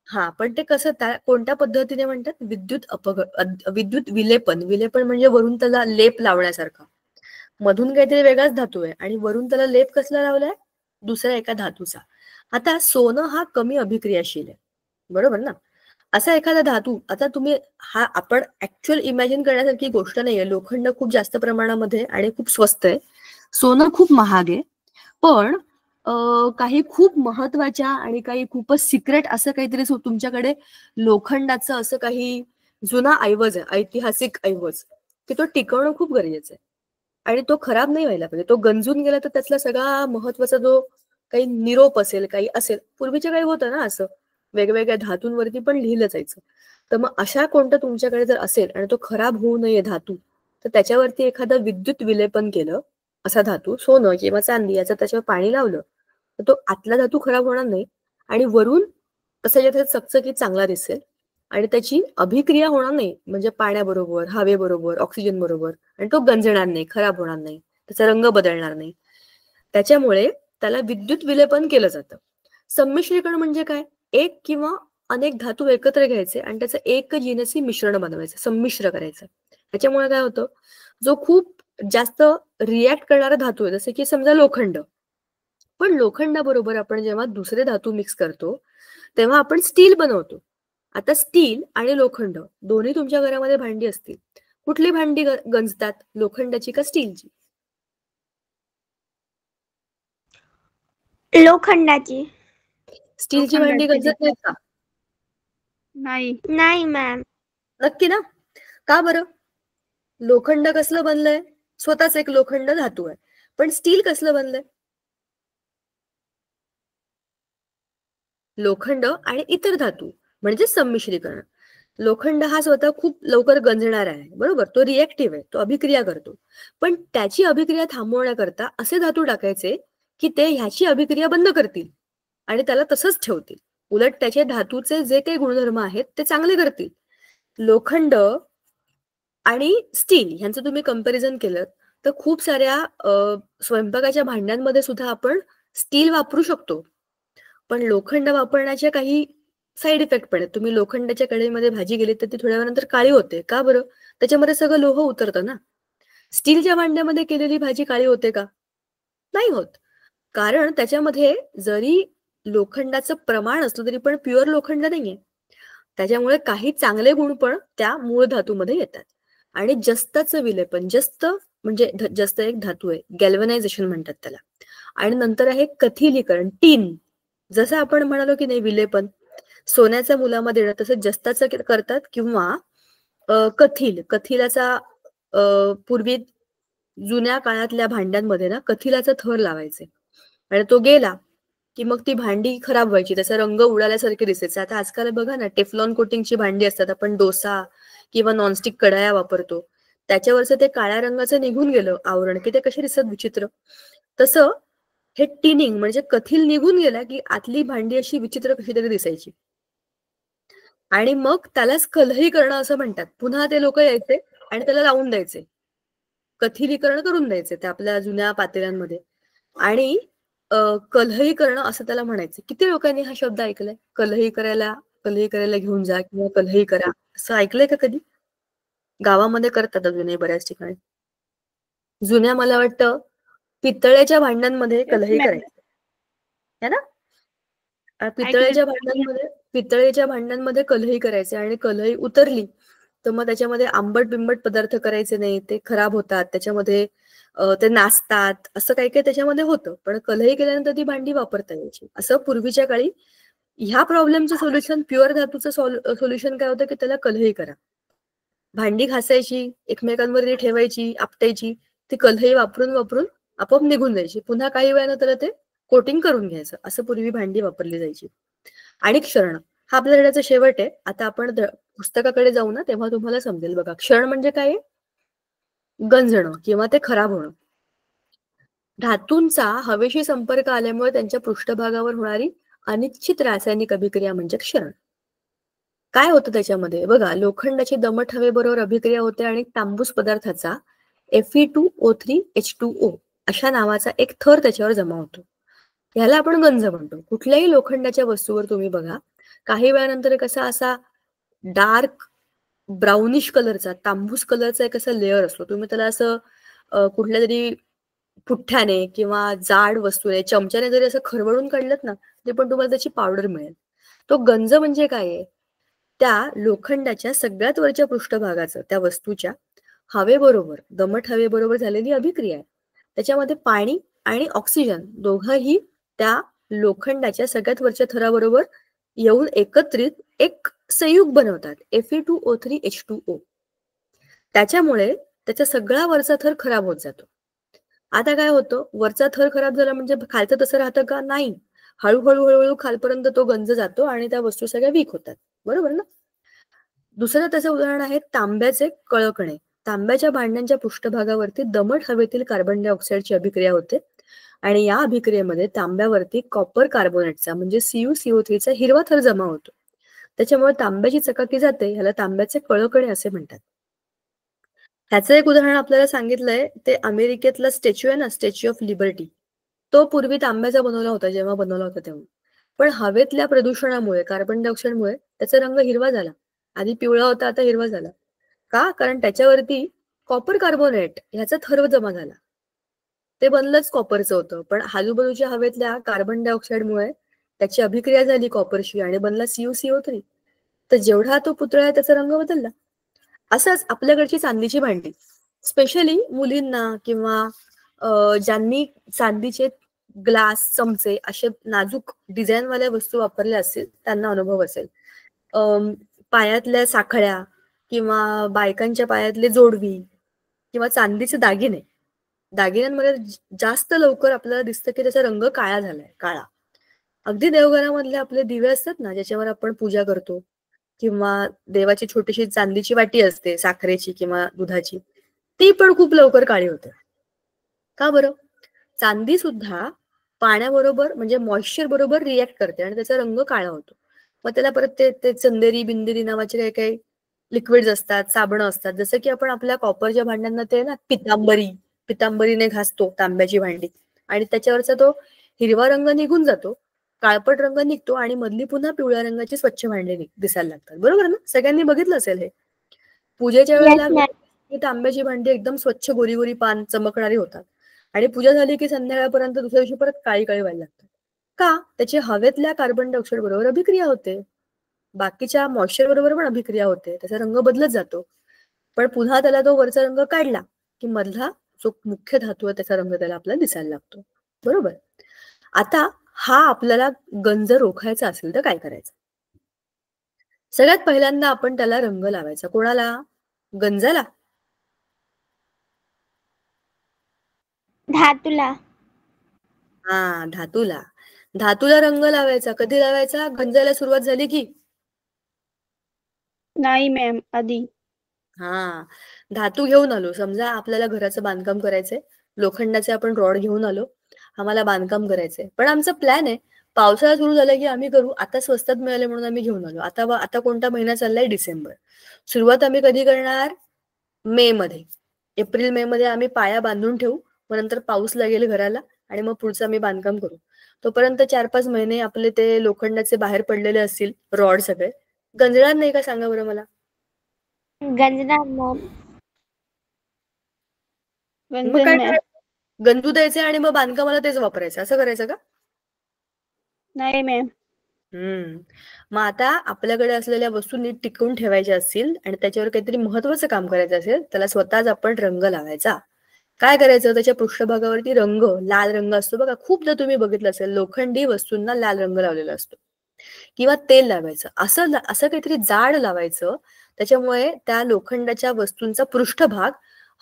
हा, पण ते कसं कोणत्या पद्धतीने म्हणतात, विद्युत विलेपन. विलेपन म्हणजे वरून त्याला लेप लावण्यासारखा. मधून काहीतरी वेगळाच धातू आहे आणि वरून त्याला लेप कसला लावलाय, दुसऱ्या एका धातूचा. आता सोनं हा कमी अभिक्रियाशील आहे, बरोबर ना. असा एखादा धातू, आता तुम्ही हा आपण ऍक्च्युअल इमॅजिन करण्यासारखी गोष्ट नाहीये. लोखंड खूप जास्त प्रमाणामध्ये आणि खूप स्वस्त आहे, सोनं खूप महाग आहे. पण काही खूप महत्वाच्या आणि काही खूपच सिक्रेट असं काहीतरी तुमच्याकडे लोखंडाचं असं काही जुना ऐवज आहे, ऐतिहासिक ऐवज, की तो टिकवणं खूप गरजेचं आहे आणि तो खराब नाही व्हायला पाहिजे. तो गंजून गेला तर त्यातला सगळा महत्वाचा जो काही निरोप असेल, काही असेल, पूर्वीच्या काही होतं ना असं, वेगवेगळ्या धातूंवरती पण लिहिलं जायचं. तर मग अशा कोणतं तुमच्याकडे जर असेल आणि तो खराब होऊ नये धातू, तर त्याच्यावरती एखादं विद्युत विलेपन केलं, असा धातू, सोनं किंवा चांदी, याचं त्याच्यावर पाणी लावलं तर तो आतला धातू खराब होणार नाही आणि वरून तसं जे चकचकीत चांगला दिसेल आणि त्याची अभिक्रिया होणार नाही, म्हणजे पाण्याबरोबर, हवेबरोबर, ऑक्सिजन बरोबर, आणि तो गंजणार नाही, खराब होणार नाही, त्याचा रंग बदलणार नाही. त्याच्यामुळे त्याला विद्युत विलेपन केलं जातं. संमिश्रीकरण म्हणजे काय, एक किंवा अनेक धातू एकत्र घ्यायचे आणि त्याचं एक जिनसी मिश्रण बनवायचं, संमिश्र करायचं. त्याच्यामुळे काय होतं, जो खूप जास्त रिॲक्ट करणारा धातू आहे, जसे की समजा लोखंड, पण लोखंडाबरोबर आपण जेव्हा दुसरे धातू मिक्स करतो तेव्हा आपण स्टील बनवतो. आता स्टील आणि लोखंड दोन्ही तुमच्या घरामध्ये भांडी असतील, कुठली भांडी गंजतात, लोखंडाची का स्टीलची? लोखंडाची. स्टीलची भांडी गंजत नाहीत का? नाही मॅम. नक्की ना? का बरं? लोखंड कसलं बनलंय, स्वतःच एक लोखंड धातू आहे, पण स्टील कसलं बनलंय? लोखंड आणि इतर धातू म्हणजे संमिश्रीकरण. लोखंड हा स्वतः खूप लवकर गंजणारा आहे, बरोबर, तो रिएक्टिव्ह आहे, तो अभिक्रिया करतो. पण त्याची अभिक्रिया थांबवण्याकरता असे धातू टाकायचे की ते ह्याची अभिक्रिया बंद करतील आणि त्याला तसंच ठेवतील. उलट त्याचे धातूचे जे काही गुणधर्म आहेत ते चांगले करतील. लोखंड आणि स्टील ह्यांचं तुम्ही कंपॅरिझन केलं तर खूप साऱ्या स्वयंपाकाच्या भांड्यांमध्ये सुद्धा आपण स्टील वापरू शकतो. पण लोखंड वापरण्याचे काही साईड इफेक्ट पण आहेत. तुम्ही लोखंडाच्या कढईमध्ये भाजी गेली तर ती थोड्या वेळानंतर काळी होते. का बरं? त्याच्यामध्ये सगळं लोह उतरतं ना. स्टीलच्या भांड्यामध्ये केलेली भाजी काळी होते का? नाही होत. कारण त्याच्यामध्ये जरी लोखंडाचं प्रमाण असलं तरी पण प्युअर लोखंड नाहीये. त्याच्यामुळे काही चांगले गुण पण त्या मूळ धातूमध्ये येतात. आणि जस्ताचं विलेपन, जस्त म्हणजे जस्त एक धातू आहे, गॅल्व्हनायझेशन म्हणतात त्याला. आणि नंतर आहे कथिलीकरण, टीन. जसं आपण म्हणालो की नाही विलेपन सोन्याच्या मुलामा देणं, तसं जस्ताचं करतात किंवा कथिलाचा पूर्वी जुन्या काळातल्या भांड्यांमध्ये ना कथिलाचा थर लावायचे आणि तो गेला की मग ती भांडी खराब व्हायची, त्याचा रंग उडाल्यासारखे दिसायचे. आता आजकाल बघा ना टेफ्लॉन कोटिंगची भांडी असतात, आपण डोसा किंवा नॉनस्टिक कढया वापरतो, त्याच्यावरचं ते काळ्या रंगाचं निघून गेलं आवरण की ते कसे दिसत विचित्र. तसं हे टिनिंग म्हणजे कथिल निघून गेला की आतली भांडी अशी विचित्र कशी तरी दिसायची. आणि मग त्यालाच कलहीकरण असं म्हणतात. पुन्हा ते लोक यायचे आणि त्याला लावून द्यायचे, कथिलीकरण करून द्यायचे त्या आपल्या जुन्या पातेल्यांमध्ये. आणि कलहीकरण असं त्याला म्हणायचं. किती लोकांनी हा शब्द ऐकलाय? कलही करायला घेऊन जा किंवा कलही करा, असं ऐकलंय का कधी? गावामध्ये करतात अजूनही बऱ्याच ठिकाणी. जुन्या मला वाटतं पितळेच्या भांड्यांमध्ये कलही करायचे है ना. पितळेच्या भांड्यांमध्ये कलही करायचे आणि कलही उतरली तर मग त्याच्यामध्ये आंबट बिंबट पदार्थ करायचे नाही, ते खराब होतात, त्याच्यामध्ये ते नाचतात, असं काही काही त्याच्यामध्ये होतं. पण कलही केल्यानंतर ती भांडी वापरता यायची. असं पूर्वीच्या काळी ह्या प्रॉब्लेमचं सोल्युशन, प्युअर धातूचं सोल्युशन काय होतं की त्याला कलही करा. भांडी घासायची, एकमेकांवर ठेवायची, आपटायची, ती कलही वापरून वापरून आपोआप निघून जायची. पुन्हा काही वेळानं त्याला ते कोटिंग करून घ्यायचं. असं पूर्वी भांडी वापरली जायची. आणि क्षरण हा आपल्या धड्याचा शेवट आहे. आता आपण पुस्तकाकडे जाऊ ना तेव्हा तुम्हाला समजेल. बघा, क्षरण म्हणजे काय? गंजणं किंवा ते खराब होणं. धातूंचा हवेशी संपर्क आल्यामुळे त्यांच्या पृष्ठभागावर होणारी अनिश्चित रासायनिक अभिक्रिया म्हणजे क्षरण. काय होतं त्याच्यामध्ये? बघा, लोखंडाची दमट हवेबरोबर अभिक्रिया होते आणि तांबूस पदार्थाचा Fe2O3H2O अशा नावाचा एक थर त्याच्यावर जमा होतो. ह्याला आपण गंज म्हणतो. कुठल्याही लोखंडाच्या वस्तूवर तुम्ही बघा, काही वेळानंतर कसा असा डार्क ब्राउनिश कलरचा, तांबूस कलरचा एक असा लेअर असतो. तुम्ही त्याला असं कुठल्या तरी पुठ्ठ्याने किंवा जाड वस्तूने, चमच्याने जरी असं खरवडून काढलं ना, ते पण तुम्हाला त्याची पावडर मिळेल. तो गंज म्हणजे काय आहे? त्या लोखंडाच्या सगळ्यात वरच्या पृष्ठभागाचं त्या वस्तूच्या हवेबरोबर, दमट हवेबरोबर झालेली अभिक्रिया आहे. त्याच्यामध्ये पाणी आणि ऑक्सिजन दोघंही त्या लोखंडाच्या सगळ्यात वरच्या थराबरोबर येऊन एकत्रित एक संयुग बनवतात, Fe2O3H2O. त्याच्यामुळे त्याचा सगळा वरचा थर खराब होत जातो. आता काय होतं? वरचा थर खराब झाला म्हणजे खालचं तसं राहतं का? नाही. हळूहळू खालपर्यंत तो गंज जातो आणि त्या वस्तू सगळ्या वीक होतात. बरोबर ना? दुसरं त्याचं उदाहरण आहे तांब्याचे कळकणे. तांब्याच्या भांड्यांच्या पृष्ठभागावरती दमट हवेतील कार्बन डायऑक्साईडची अभिक्रिया होते आणि या अभिक्रियेमध्ये तांब्यावरती कॉपर कार्बोनेटचा म्हणजे CuCO3चा हिरवा थर जमा होतो. त्याच्यामुळे तांब्याची चकाकी जाते. ह्याला तांब्याचे कळकणे असे म्हणतात. ह्याचं एक उदाहरण आपल्याला सांगितलंय ते अमेरिकेतला स्टॅच्यू आहे ना, स्टॅच्यू ऑफ लिबर्टी. तो पूर्वी तांब्याचा बनवला होता, जेव्हा बनवला होता तेव्हा. पण हवेतल्या प्रदूषणामुळे, कार्बन डायऑक्साईडमुळे त्याचा रंग हिरवा झाला. आधी पिवळा होता, आता हिरवा झाला. का? कारण त्याच्यावरती कॉपर कार्बोनेट ह्याचा थर जमा झाला. ते बनलंच कॉपरचं होतं, पण आजूबाजूच्या हवेतल्या कार्बन डायऑक्साईडमुळे त्याची अभिक्रिया झाली कॉपरशी आणि बनला CuCO3. तर जेवढा तो पुतळा आहे त्याचा रंग बदलला. असंच आपल्याकडची चांदीची भांडी, स्पेशली मुलींना किंवा ज्यांनी चांदीचे ग्लास, चमचे असे नाजूक डिझाईनवाल्या वस्तू वापरल्या असतील त्यांना अनुभव असेल. पायातल्या साखळ्या किंवा बायकांच्या पायातले जोडवी किंवा चांदीचे दागिन्यांमध्ये जास्त लवकर आपल्याला दिसतं की त्याचा रंग काळा झालाय, काळा. अगदी देवघरामधले आपले दिवे असतात ना, ज्याच्यावर आपण पूजा करतो, किंवा देवाची छोटीशी चांदीची वाटी असते साखरेची किंवा दुधाची, ती पण खूप लवकर काळी होते. का बरं? चांदी सुद्धा पाण्याबरोबर म्हणजे मॉइश्चर बरोबर रिॲक्ट करते आणि त्याचा रंग काळा होतो. मग त्याला परत ते ते चंदेरी बिंदेरी नावाचे काही काही लिक्विड्स असतात, साबणं असतात. जसं की आपण आपल्या कॉपरच्या भांड्यांना ते ना पितांबरीने घासतो तांब्याची भांडी, आणि त्याच्यावरचा तो हिरवा रंग निघून जातो, काळपट रंग निघतो आणि मधली पुन्हा पिवळ्या रंगाची स्वच्छ भांडी दिसायला लागतात. बरोबर ना? सगळ्यांनी बघितलं असेल हे. पूजेच्या येस वेळेला मॅम. ही तांब्याची भांडी एकदम स्वच्छ गोरी गोरी पान चमकणारी होतात, आणि पूजा झाली की संध्याकाळपर्यंत दुसऱ्या दिवशी परत काळी काळी व्हायला लागतात. का? त्याची हवेतल्या कार्बन डायऑक्साईड बरोबर अभिक्रिया होते, बाकीच्या मॉइश्चर बरोबर पण अभिक्रिया होते, त्याचा रंग बदलत जातो. पण पुन्हा त्याला तो वरचा रंग काढला की मधला जो मुख्य धातू आहे त्याचा रंग त्याला आपल्याला दिसायला लागतो. बरोबर? आता हा आपल्याला गंज रोखायचा असेल तर काय करायचं? सगळ्यात पहिल्यांदा आपण त्याला रंग लावायचा. कोणाला? गंजाला? धातूला. हा, धातूला. धातूला रंग लावायचा. कधी लावायचा? गंजायला सुरुवात झाली की? नाही मॅम, आधी. हा, धातू घेऊन आलो. समजा आपल्याला घराचं बांधकाम करायचंय, लोखंडाचे आपण रॉड घेऊन आलो, आम्हाला बांधकाम करायचंय. पण आमचा प्लॅन आहे पावसाळा सुरू झाला की आम्ही करू, आता स्वस्तात मिळाले म्हणून आम्ही घेऊन आलो. आता कोणता महिना चाललाय? डिसेंबर. सुरुवात आम्ही कधी करणार? मे मध्ये. एप्रिल मे मध्ये आम्ही पाया बांधून ठेवू, मग नंतर पाऊस लागेल घराला आणि मग पुढचं आम्ही बांधकाम करू. तोपर्यंत 4-5 महिने आपले ते लोखंडाचे बाहेर पडलेले असतील रॉड सगळे. गंजणार नाही का? सांगा बरं मला. गंजणार मॅम. मग काय करायचं? गंजू द्यायचे आणि मग बांधकामाला तेच वापरायचं, असं करायचं का? नाही मॅम. मग आता आपल्याकडे असलेल्या वस्तू नीट टिकवून ठेवायच्या असतील आणि त्याच्यावर काहीतरी महत्वाचं काम करायचं असेल, त्याला स्वतःच आपण रंग लावायचा. काय करायचं? त्याच्या पृष्ठभागावरती रंग, लाल रंग असतो बघा, खूपदा तुम्ही बघितलं असेल, लोखंडी वस्तूंना लाल रंग लावलेला असतो, किंवा तेल लावायचं. असं काहीतरी जाड लावायचं, त्याच्यामुळे त्या लोखंडाच्या वस्तूंचा पृष्ठभाग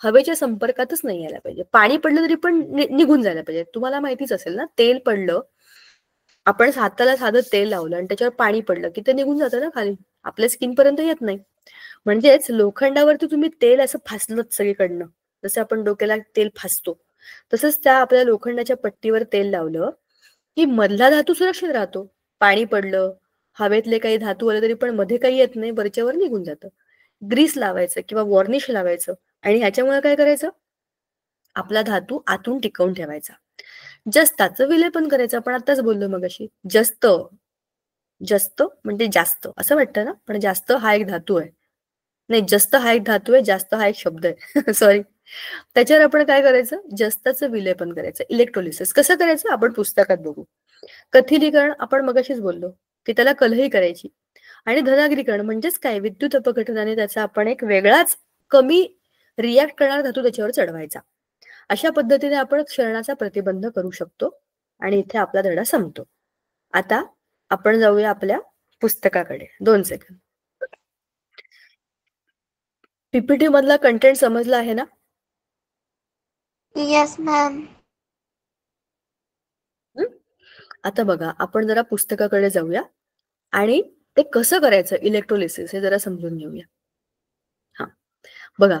हवेच्या संपर्कातच नाही यायला पाहिजे. पाणी पडलं तरी पण निघून जायला पाहिजे. तुम्हाला माहितीच असेल ना, तेल पडलं, आपण हाताला साधं तेल लावलं आणि त्याच्यावर पाणी पडलं की ते निघून जातं ना खाली, आपल्या स्किन पर्यंत येत नाही. म्हणजेच लोखंडावरती तुम्ही तेल असं फासलं सगळीकडनं, जसं आपण डोक्याला तेल फासतो, तसंच त्या आपल्या लोखंडाच्या पट्टीवर तेल लावलं की मधला धातू सुरक्षित राहतो. पाणी पडलं, हवेतले काही धातू आले तरी पण मध्ये काही येत नाही, वरच्यावर निघून जातं. ग्रीस लावायचं किंवा वॉर्निश लावायचं, आणि ह्याच्यामुळे काय करायचं? आपला धातू आतून टिकवून ठेवायचा. जस्ताचं विलेपन करायचं. आपण आताच बोललो मगाशी. जस्त म्हणजे जास्त असं वाटतं ना, पण जास्त हा एक धातू आहे. नाही, जस्त हा एक धातू आहे, जास्त हा एक शब्द आहे. सॉरी. त्याच्यावर आपण काय करायचं? जस्ताचं विलेपन करायचं. इलेक्ट्रोलिसिस कसं करायचं आपण पुस्तकात बघू. कथिलीकरण आपण मगाशीच बोललो की त्याला कलही करायची, आणि धनाग्रीकरण म्हणजेच काय? विद्युत अपघटनाने त्याचा आपण एक वेगळाच कमी रिॲक्ट करणारा धातू त्याच्यावर चढवायचा. अशा पद्धतीने आपण क्षरणाचा प्रतिबंध करू शकतो, आणि इथे आपला धडा संपतो. आता आपण जाऊया आपल्या पुस्तकाकडे. 2 सेकंद. पीपीटी मधला कंटेंट समजला आहे ना? Yes ma'am. आता बघा, आपण जरा पुस्तकाकडे जाऊया आणि ते कसं करायचं इलेक्ट्रोलिसिस हे जरा समजून घेऊया. हा, बघा,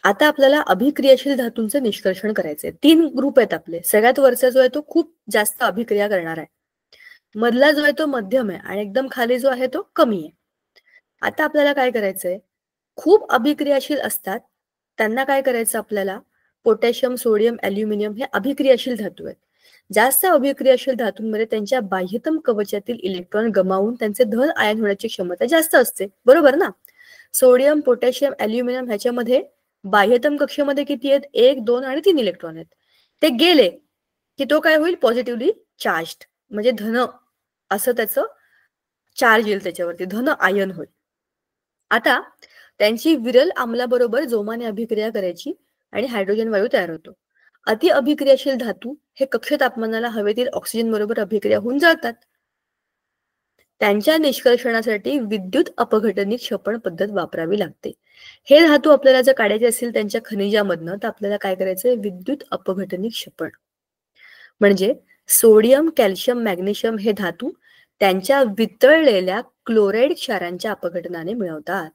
आता आपल्याला अभिक्रियाशील धातूंचं निष्कर्षण करायचंय. 3 ग्रुप आहेत आपले. सगळ्यात वरचा जो आहे तो खूप जास्त अभिक्रिया करणार आहे, मधला जो आहे तो मध्यम आहे, आणि एकदम खाली जो आहे तो कमी आहे. आता आपल्याला काय करायचंय? खूप अभिक्रियाशील असतात त्यांना काय करायचं? आपल्याला पोटॅशियम, सोडियम, अल्युमिनियम हे अभिक्रियाशील धातू आहेत. जास्त अभिक्रियाशील धातूंमध्ये त्यांच्या बाह्यतम कवचातील इलेक्ट्रॉन गमावून त्यांचे धन आयन होण्याची क्षमता जास्त असते. बरोबर ना? सोडियम, पोटॅशियम, अल्युमिनियम ह्याच्यामध्ये बाह्यतम कक्षेमध्ये किती आहेत? 1, 2 आणि 3 इलेक्ट्रॉन आहेत. ते गेले की तो काय होईल? पॉझिटिव्हली चार्ज्ड, म्हणजे धन असं त्याचं चार्ज येईल त्याच्यावरती, धन आयन होईल. आता त्यांची विरल आम्लाबरोबर जोमाने अभिक्रिया करायची आणि हायड्रोजन वायू तयार होतो. अति अभिक्रियाशील धातू हे कक्ष तापमानाला हवेतील ऑक्सिजन बरोबर अभिक्रिया होऊन जातात. त्यांच्या निष्कर्षणासाठी विद्युत अपघटनिक क्षपण पद्धत वापरावी लागते. हे धातू आपल्याला जर काढायचे असतील त्यांच्या खनिजामधनं, तर आपल्याला काय करायचंय? विद्युत अपघटनिक क्षपण. म्हणजे सोडियम, कॅल्शियम, मॅग्नेशियम हे धातू त्यांच्या वितळलेल्या क्लोराईड क्षारांच्या अपघटनाने मिळवतात.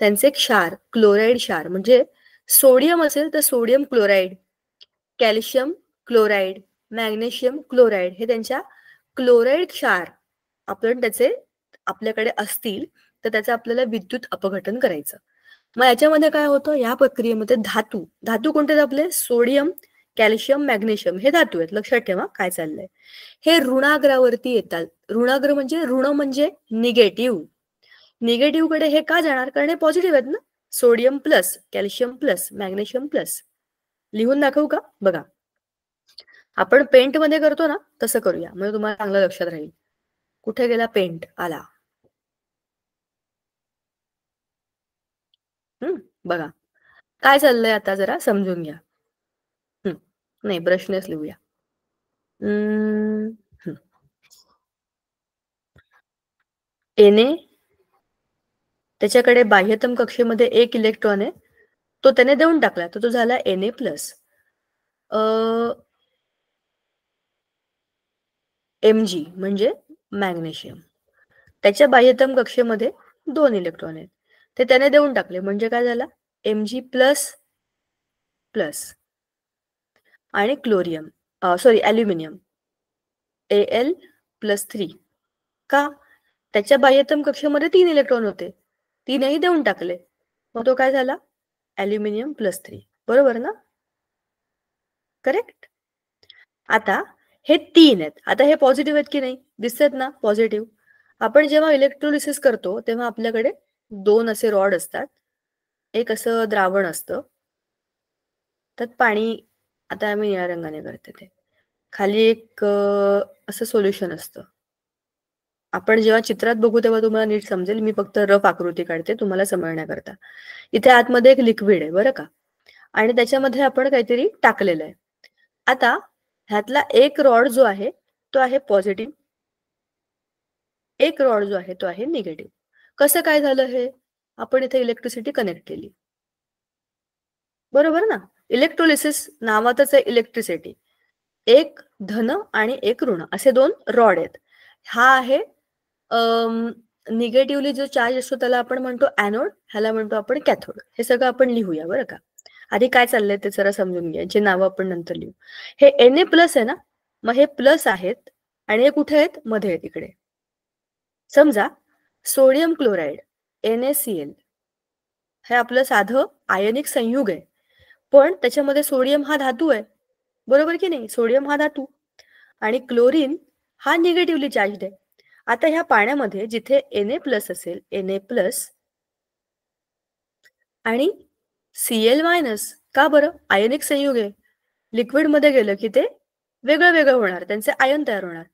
त्यांचे क्षार, क्लोराईड क्षार म्हणजे सोडियम असेल तर sodium chloride, calcium chloride, magnesium chloride हे त्यांच्या क्लोराईड क्षार आपण त्याचे आपल्याकडे असतील तर त्याचं आपल्याला विद्युत अपघटन करायचं. मग याच्यामध्ये काय होतं, या प्रक्रियेमध्ये धातू धातू कोणते आहेत आपले, सोडियम, कॅल्शियम, मॅग्नेशियम हे धातू आहेत. लक्षात ठेवा काय चाललंय. हे ऋणाग्रावरती येतात. ऋणाग्र म्हणजे ऋण म्हणजे निगेटिव्ह. निगेटिव्ह कडे हे का जाणार, कारण हे पॉझिटिव्ह आहेत ना. Sodium plus, calcium plus, magnesium plus. लिहून दाखवू का, बघा आपण पेंट मध्ये करतो ना तसं करूया, म्हणजे तुम्हाला चांगलं लक्षात राहील. कुठे गेला पेंट, आला. बघा काय चाललंय आता जरा समजून घ्या. नाही ब्रशनेच लिहूया. Na त्याच्याकडे बाह्यतम कक्षेमध्ये 1 इलेक्ट्रॉन आहे, तो त्याने देऊन टाकला, तर तो झाला Na प्लस. Mg म्हणजे मॅग्नेशियम, त्याच्या बाह्यतम कक्षेमध्ये 2 इलेक्ट्रॉन आहेत, ते त्याने देऊन टाकले, म्हणजे काय झाला Mg प्लस प्लस. आणि क्लोरियम सॉरी ॲल्युमिनियम Al प्लस 3. का, त्याच्या बाह्यतम कक्षेमध्ये 3 इलेक्ट्रॉन होते, तीनही देऊन टाकले, मग तो काय झाला ॲल्युमिनियम प्लस 3. बरोबर ना, करेक्ट. आता हे 3 आहेत. आता हे पॉझिटिव्ह आहेत की नाही, दिसतात ना पॉझिटिव्ह. आपण जेव्हा इलेक्ट्रोलिसिस करतो तेव्हा आपल्याकडे 2 असे रॉड असतात, एक असं द्रावण असतं, त्यात पाणी, आता आम्ही निळ्या रंगाने करते ते, खाली एक असं सोल्युशन असतं. आपण जेव्हा चित्रात बघू तेव्हा तुम्हाला नीट समजेल, मी फक्त रफ आकृती काढते तुम्हाला समजण्याकरता. इथे आतमध्ये एक लिक्विड आहे बरं का, आणि त्याच्यामध्ये आपण काहीतरी टाकलेलं आहे. आता ह्यातला एक रॉड जो आहे तो आहे पॉझिटिव्ह, एक रॉड जो आहे तो आहे निगेटिव्ह. कसं काय झालं हे, आपण इथे इलेक्ट्रिसिटी कनेक्ट केली, बरोबर ना. इलेक्ट्रोलिसिस नावातच आहे इलेक्ट्रिसिटी. एक धन आणि एक ऋण असे 2 रॉड आहेत. हा आहे निगेटिव्हली जो चार्ज असतो त्याला आपण म्हणतो ॲनोड, ह्याला म्हणतो आपण कॅथोड. हे सगळं आपण लिहूया बरं का. आधी काय चाललंय ते जरा समजून घ्या, जे नावं आपण नंतर लिहू. हे Na प्लस आहे ना, मग हे प्लस आहेत आणि हे कुठे आहेत, मध्ये आहेत इकडे. समजा सोडियम क्लोराईड NaCl हे आपलं साधं आयनिक संयुग आहे, पण त्याच्यामध्ये सोडियम हा धातू आहे, बरोबर की नाही. सोडियम हा धातू आणि क्लोरीन हा निगेटिव्हली चार्ज आहे. आता ह्या पाण्यामध्ये जिथे Na प्लस असेल, Na प्लस आणि Cl मायनस, का बरं, आयनिक संयुग आहे, लिक्विड मध्ये गेलं की ते वेगळं वेगळं होणार, त्यांचे आयन तयार होणार.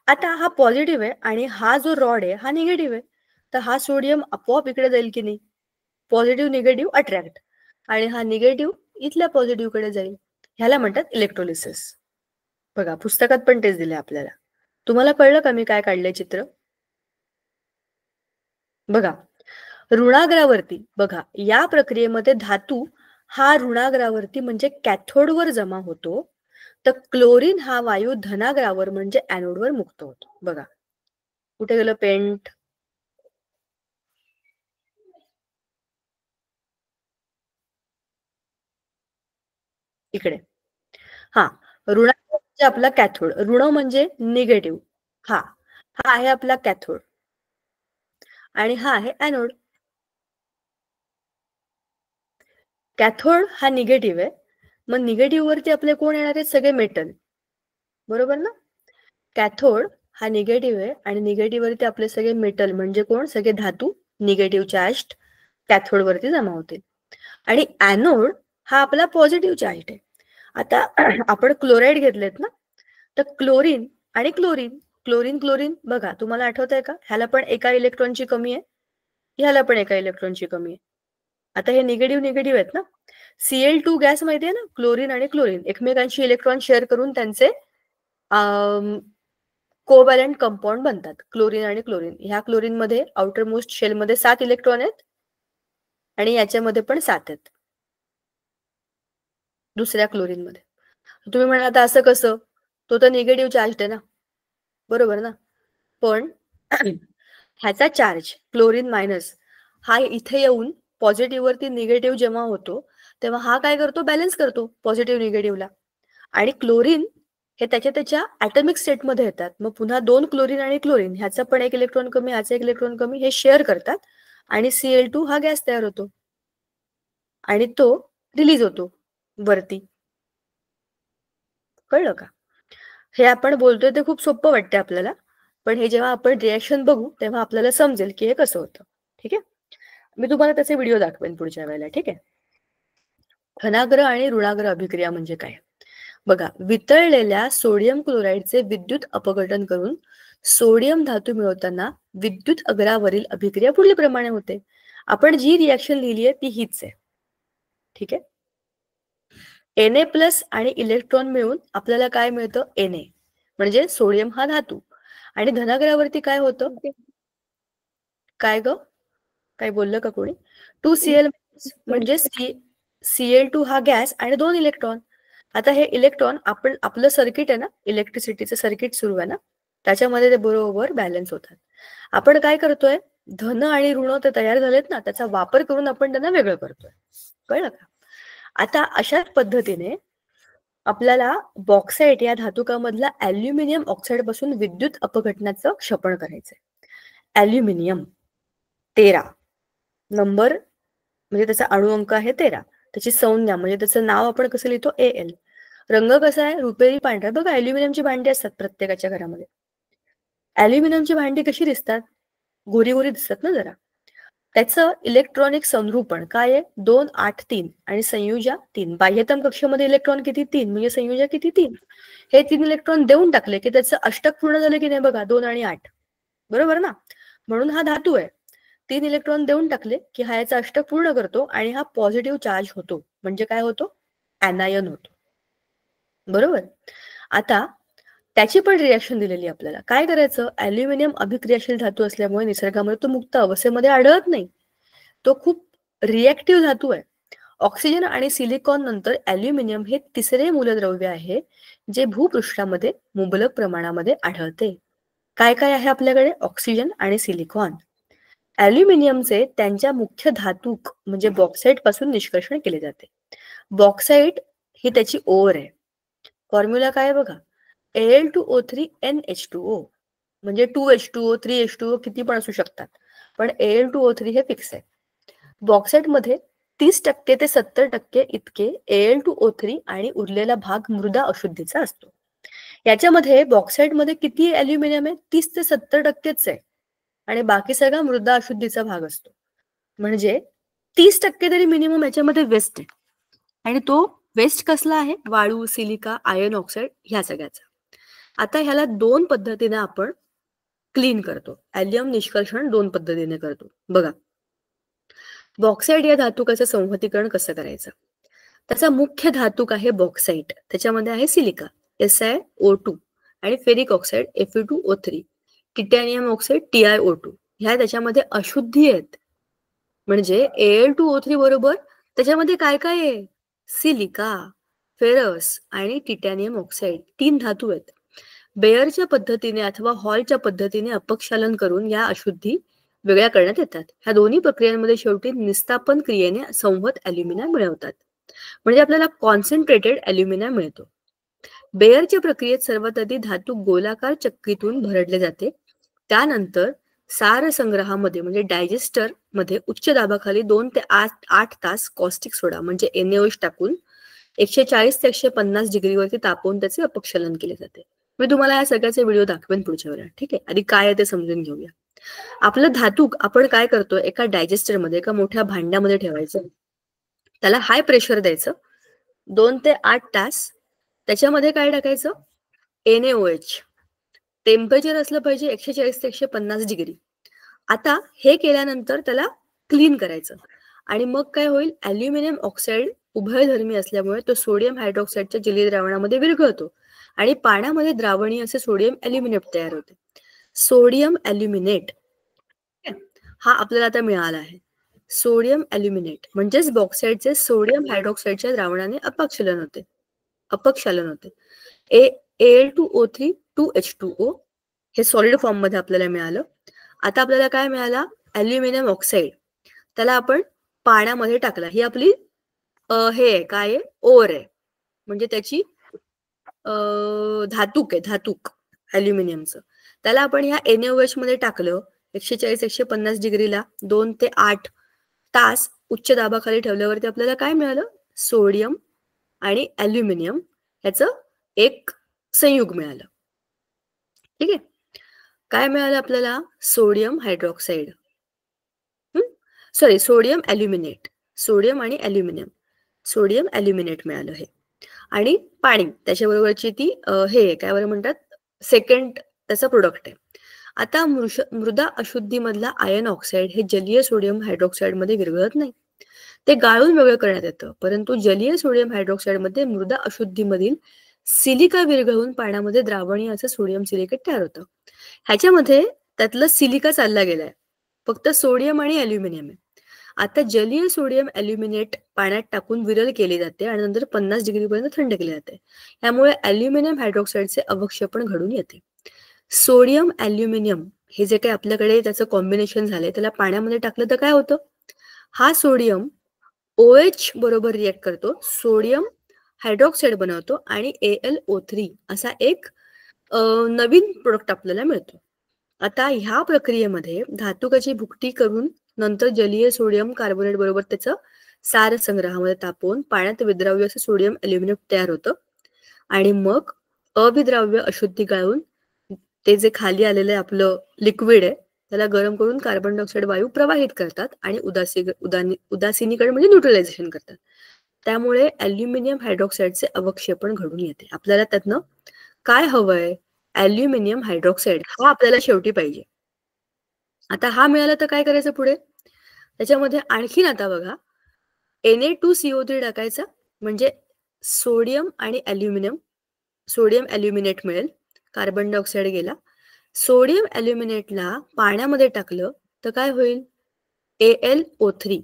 आता हा पॉझिटिव्ह आहे आणि हा जो रॉड आहे हा निगेटिव्ह आहे, तर हा सोडियम आपोआप इकडे जाईल की नाही, पॉझिटिव्ह निगेटिव्ह अट्रॅक्ट, आणि हा निगेटिव्ह इथल्या पॉझिटिव्ह कडे जाईल. ह्याला म्हणतात इलेक्ट्रोलिसिस. बघा पुस्तकात पण तेच दिले आपल्याला. तुम्हाला कळलं का मी काय काढलंय चित्र, बघा ऋणाग्रावरती. बघा या प्रक्रियेमध्ये धातू हा ऋणाग्रावरती म्हणजे कॅथोडवर जमा होतो, तर क्लोरीन हा वायू धनाग्रावर म्हणजे ॲनोडवर मुक्त होतो. बघा कुठे गेलं पेंट, इकडे. हा ऋण म्हणजे आपला कॅथोड, ऋण म्हणजे निगेटिव्ह. हा हा आहे आपला कॅथोड आणि हा आहे ॲनोड. कॅथोड हा निगेटिव्ह आहे, मग निगेटिव्ह वरती आपले कोण येणार आहेत, सगळे मेटल, बरोबर ना. कॅथोड हा निगेटिव्ह आहे आणि निगेटिव्ह वरती आपले सगळे मेटल म्हणजे कोण, सगळे धातू निगेटिव्ह चार्ज कॅथोड वरती जमा होतील. आणि ॲनोड हा आपला पॉझिटिव्ह चार्ज आहे. आता आपण क्लोराईड घेतलेत ना, तर क्लोरीन आणि क्लोरीन, क्लोरीन क्लोरीन बघा तुम्हाला आठवत आहे का, ह्याला पण एका इलेक्ट्रॉनची कमी आहे, ह्याला पण एका इलेक्ट्रॉनची कमी आहे. आता हे निगेटिव्ह निगेटिव्ह आहेत ना. Cl2 गॅस माहितीये ना, क्लोरीन आणि क्लोरीन एकमेकांशी इलेक्ट्रॉन शेअर करून त्यांचे कोव्हॅलंट कंपाऊंड बनतात, क्लोरीन आणि क्लोरीन. ह्या क्लोरीन मध्ये आउटर मोस्ट शेल मध्ये 7 इलेक्ट्रॉन आहेत आणि याच्यामध्ये पण 7 आहेत, दुसऱ्या क्लोरीन मध्ये. तुम्ही म्हणाल आता असं कसं, तो तर निगेटिव्ह चार्ज आहे ना, बरोबर ना. पण ह्याचा चार्ज क्लोरीन मायनस हा इथे येऊन पॉझिटिव्ह वरती निगेटिव्ह जेव्हा होतो तेव्हा हा काय करतो, बॅलन्स करतो पॉझिटिव्ह निगेटिव्हला. आणि क्लोरीन हे त्याच्या ऍटॉमिक स्टेटमध्ये येतात. मग पुन्हा 2 क्लोरीन आणि क्लोरीन ह्याचा पण एक इलेक्ट्रॉन कमी, ह्याचा एक इलेक्ट्रॉन कमी, हे शेअर करतात आणि Cl2 हा गॅस तयार होतो आणि तो रिलीज होतो वरती. कळलं का? हे आपण बोलतोय ते खूप सोपं वाटतं आपल्याला, पण हे जेव्हा आपण रिॲक्शन बघू तेव्हा आपल्याला समजेल की हे कसं होतं. ठीक आहे, मी तुम्हाला त्याचे व्हिडिओ दाखवेन पुढच्या वेळेला. ठीक आहे. धनाग्र आणि ऋणाग्र अभिक्रिया म्हणजे काय बघा. वितळलेल्या सोडियम क्लोराईडचे विद्युत अपघटन करून सोडियम धातू मिळवताना विद्युत अग्रावरील अभिक्रिया पुढील प्रमाणे होते. आपण जी रिॲक्शन लिहिली आहे ती हीच आहे. ठीक आहे. Na+ आणि इलेक्ट्रॉन मिळून आपल्याला काय मिळतं, Na, म्हणजे सोडियम हा धातू. आणि धनाग्रावरती काय होतं, काय ग, काय बोललं का कोणी? 2Cl म्हणजे Cl2 हा गॅस आणि 2 इलेक्ट्रॉन. आता हे इलेक्ट्रॉन आपण आपलं सर्किट आहे ना, इलेक्ट्रिसिटीचं सर्किट सुरू आहे ना, त्याच्यामध्ये ते बरोबर बॅलन्स होतात. आपण काय करतोय, धन आणि ऋण ते तयार झालेत ना, त्याचा वापर करून आपण त्यांना वेगळं करतोय. कळलं का? आता अशाच पद्धतीने आपल्याला बॉक्साईट या धातुकामधला ॲल्युमिनियम ऑक्साईड पासून विद्युत अपघटनाचं क्षपण करायचंय. ॲल्युमिनियम 13 नंबर, म्हणजे त्याचा अणु अंक आहे 13. त्याची संज्ञा म्हणजे त्याचं नाव आपण कसं लिहितो, Al. रंग कसा आहे, रुपेरी पांढरा. बघा ॲल्युमिनियमची भांडी असतात प्रत्येकाच्या घरामध्ये. ॲल्युमिनियमची भांडी कशी दिसतात, गोरी गोरी दिसतात ना जरा. त्याचं इलेक्ट्रॉनिक संरूपण काय आहे, 2, 8, 3 आणि संयुजा 3. बाह्यतम कक्षेमध्ये इलेक्ट्रॉन किती, 3, म्हणजे संयुजा किती, 3. हे 3 इलेक्ट्रॉन देऊन टाकले की त्याचं अष्टक पूर्ण झालं की नाही बघा, 2 आणि 8, बरोबर ना. म्हणून हा धातू आहे. 3 इलेक्ट्रॉन देऊन टाकले की हा याचा अष्टक पूर्ण करतो आणि हा पॉझिटिव्ह चार्ज होतो. म्हणजे काय होतो, ऍनायन होतो. बरोबर. आता त्याची पण रिॲक्शन दिलेली आपल्याला. काय करायचं, ॲल्युमिनियम अभिक्रियाशील धातू असल्यामुळे निसर्गामध्ये तो मुक्त अवस्थेमध्ये आढळत नाही. तो खूप रिॲक्टिव्ह धातू आहे. ऑक्सिजन आणि सिलिकॉन नंतर ॲल्युमिनियम हे तिसरे मूलद्रव्य आहे जे भूपृष्ठामध्ये मुबलक प्रमाणामध्ये आढळते. काय काय आहे आपल्याकडे, ऑक्सिजन आणि सिलिकॉन. ॲल्युमिनियमचे त्यांच्या मुख्य धातूक म्हणजे बॉक्साईट पासून निष्कर्षण केले जाते. बॉक्साईट ही त्याची ओर आहे. फॉर्म्युला काय बघा, Al2O3NH2O, म्हणजे 2H2O 3H2O किती पण असू शकतात, पण Al2O3 हे फिक्स आहे. बॉक्साईट मध्ये 30% ते 70% इतके Al2O3 आणि उरलेला भाग मृदा अशुद्धीचा असतो. याच्यामध्ये बॉक्साईट मध्ये किती ॲल्युमिनियम आहे, 30 ते 70%च आहे आणि बाकी सगळा मृदा अशुद्धीचा भाग असतो. म्हणजे 30% तरी मिनिमम याच्यामध्ये वेस्ट आहे. आणि तो वेस्ट कसला आहे, वाळू, सिलिका, आयर्न ऑक्साईड ह्या सगळ्याचा. आता ह्याला 2 पद्धतीने आपण क्लीन करतो. ॲल्युम निष्कर्षण 2 पद्धतीने करतो. बघा, बॉक्साईट या धातुकाचं संहतीकरण कसं करायचं. त्याचा मुख्य धातुक आहे बॉक्साईट, त्याच्यामध्ये आहे सिलिका SiO2 आणि ferric oxide Fe2O3, titanium oxide TiO2. ह्या त्याच्यामध्ये अशुद्धी आहेत. म्हणजे Al2O3 बरोबर त्याच्यामध्ये काय काय आहे, सिलिका, फेरस आणि टिटॅनियम ऑक्साईड 3 धातू आहेत. बेअरच्या पद्धतीने अथवा हॉलच्या पद्धतीने अपक्षालन करून या अशुद्धी वेगळ्या करण्यात येतात. ह्या दोन्ही प्रक्रियांमध्ये शेवटी निस्तापन क्रियेने संहत ॲल्युमिना मिळवतात. म्हणजे आपल्याला कॉन्सन्ट्रेटेड ॲल्युमिना मिळतो. बेअरच्या प्रक्रियेत सर्वात आधी धातू गोलाकार चक्रीतून भरडले जाते. त्यानंतर सार संग्रहामध्ये म्हणजे डायजेस्टर मध्ये उच्च दाबाखाली 2 ते 8 तास कॉस्टिक सोडा म्हणजे NaOH टाकून 140 ते 150 डिग्रीवरती तापवून त्याचे अपक्षालन केले जाते. मी तुम्हाला या सगळ्याचे व्हिडिओ दाखवेन पुढच्या वेळेला. ठीक आहे, आधी काय आहे ते समजून घेऊया. आपलं धातूक आपण काय करतो, एका डायजेस्टरमध्ये एका मोठ्या भांड्यामध्ये ठेवायचं, त्याला हाय प्रेशर द्यायचं 2 ते 8 तास. त्याच्यामध्ये काय टाकायचं, NaOH. टेम्परेचर असलं पाहिजे 140 ते 150 डिग्री. आता हे केल्यानंतर त्याला क्लीन करायचं आणि मग काय होईल, ॲल्युमिनियम ऑक्साईड उभयधर्मी असल्यामुळे तो सोडियम हायड्रॉक्साईडच्या जलीय द्रावणामध्ये विरघळतो आणि पाण्यामध्ये द्रावणीय असे सोडियम ॲल्युमिनेट तयार होते. सोडियम ॲल्युमिनेट हा आपल्याला आता मिळाला आहे. सोडियम ॲल्युमिनेट म्हणजेच बॉक्साईडचे सोडियम हायड्रॉक्साईडच्या द्रावणाने अपक्षालन होते. Al2O3 2H2O हे सॉलिड फॉर्म मध्ये आपल्याला मिळालं. आता आपल्याला काय मिळाला? Aluminium oxide. त्याला आपण पाण्यामध्ये टाकला. ही आपली हे आहे, काय आहे? ओर आहे, म्हणजे त्याची धातूक आहे, धातूक ॲल्युमिनियमचं. त्याला आपण ह्या NaOH मध्ये टाकलं. 140-150 डिग्रीला 2 ते 8 तास उच्च दाबाखाली ठेवल्यावरती आपल्याला काय मिळालं? सोडियम आणि ॲल्युमिनियम ह्याचं एक संयुग मिळालं. ठीक आहे. काय मिळालं आपल्याला? Sodium hydroxide, sorry sodium aluminate, sodium आणि ॲल्युमिनियम, सोडियम ॲल्युमिनेट मिळालं हे. आणि पाणी त्याच्याबरोबरची ती हे काय बरं म्हणतात, सेकंड त्याचा प्रोडक्ट आहे. आता मृदा अशुद्धीमधला आयन ऑक्साईड हे जलीय सोडियम हायड्रॉक्साईड मध्ये विरघळत नाही, ते गाळून वेगळं करण्यात येतं. परंतु जलीय सोडियम हायड्रॉक्साईड मध्ये मृदा अशुद्धीमधील सिलिका विरघळून पाण्यामध्ये द्रावणीय असं सोडियम सिलिकेट तयार होतं. ह्याच्यामध्ये त्यातलं सिलिका चालला गेलाय, फक्त सोडियम आणि ॲल्युमिनियम आहे. आता जलीय सोडियम ॲल्युमिनेट पाण्यात टाकून विरल केली जाते आणि नंतर 50 डिग्रीपर्यंत थंड केले जाते. यामुळे ॲल्युमिनियम हायड्रॉक्साईडचे अवक्षेपण घडून येते. सोडियम ॲल्युमिनियम हे जे काही आपल्याकडे त्याचं कॉम्बिनेशन झालंय, त्याला पाण्यामध्ये टाकलं तर काय होतं? हा सोडियम OH बरोबर रिएक्ट करतो, सोडियम हायड्रॉक्साईड बनवतो आणि AlO3 असा एक नवीन प्रोडक्ट आपल्याला मिळतो. आता ह्या प्रक्रियेमध्ये धातुकाची भुकटी करून नंतर जलीय सोडियम कार्बोनेट बरोबर त्याचं सार संग्रहामध्ये तापवून पाण्यात विद्राव्य असं सोडियम ॲल्युमिनियम तयार होतं. आणि मग अविद्राव्य अशुद्धी गाळून ते जे खाली आलेलं आपलं लिक्विड आहे त्याला गरम करून कार्बन डायऑक्साईड वायू प्रवाहित करतात आणि उदासीनीकरण म्हणजे न्यूट्रलायझेशन करतात. त्यामुळे ॲल्युमिनियम हायड्रॉक्साईडचे अवक्षेपण घडून येते. आपल्याला त्यातनं काय हवंय? ॲल्युमिनियम हायड्रॉक्साईड हा आपल्याला शेवटी पाहिजे. आता हा मिळाला तर काय करायचं पुढे? त्याच्यामध्ये आणखीन आता बघा Na2CO3 टाकायचा, म्हणजे सोडियम आणि ॲल्युमिनियम, सोडियम ॲल्युमिनेट मिळेल. कार्बन डायऑक्साईड गेला. सोडियम ॲल्युमिनेटला पाण्यामध्ये टाकलं तर काय होईल? AlO3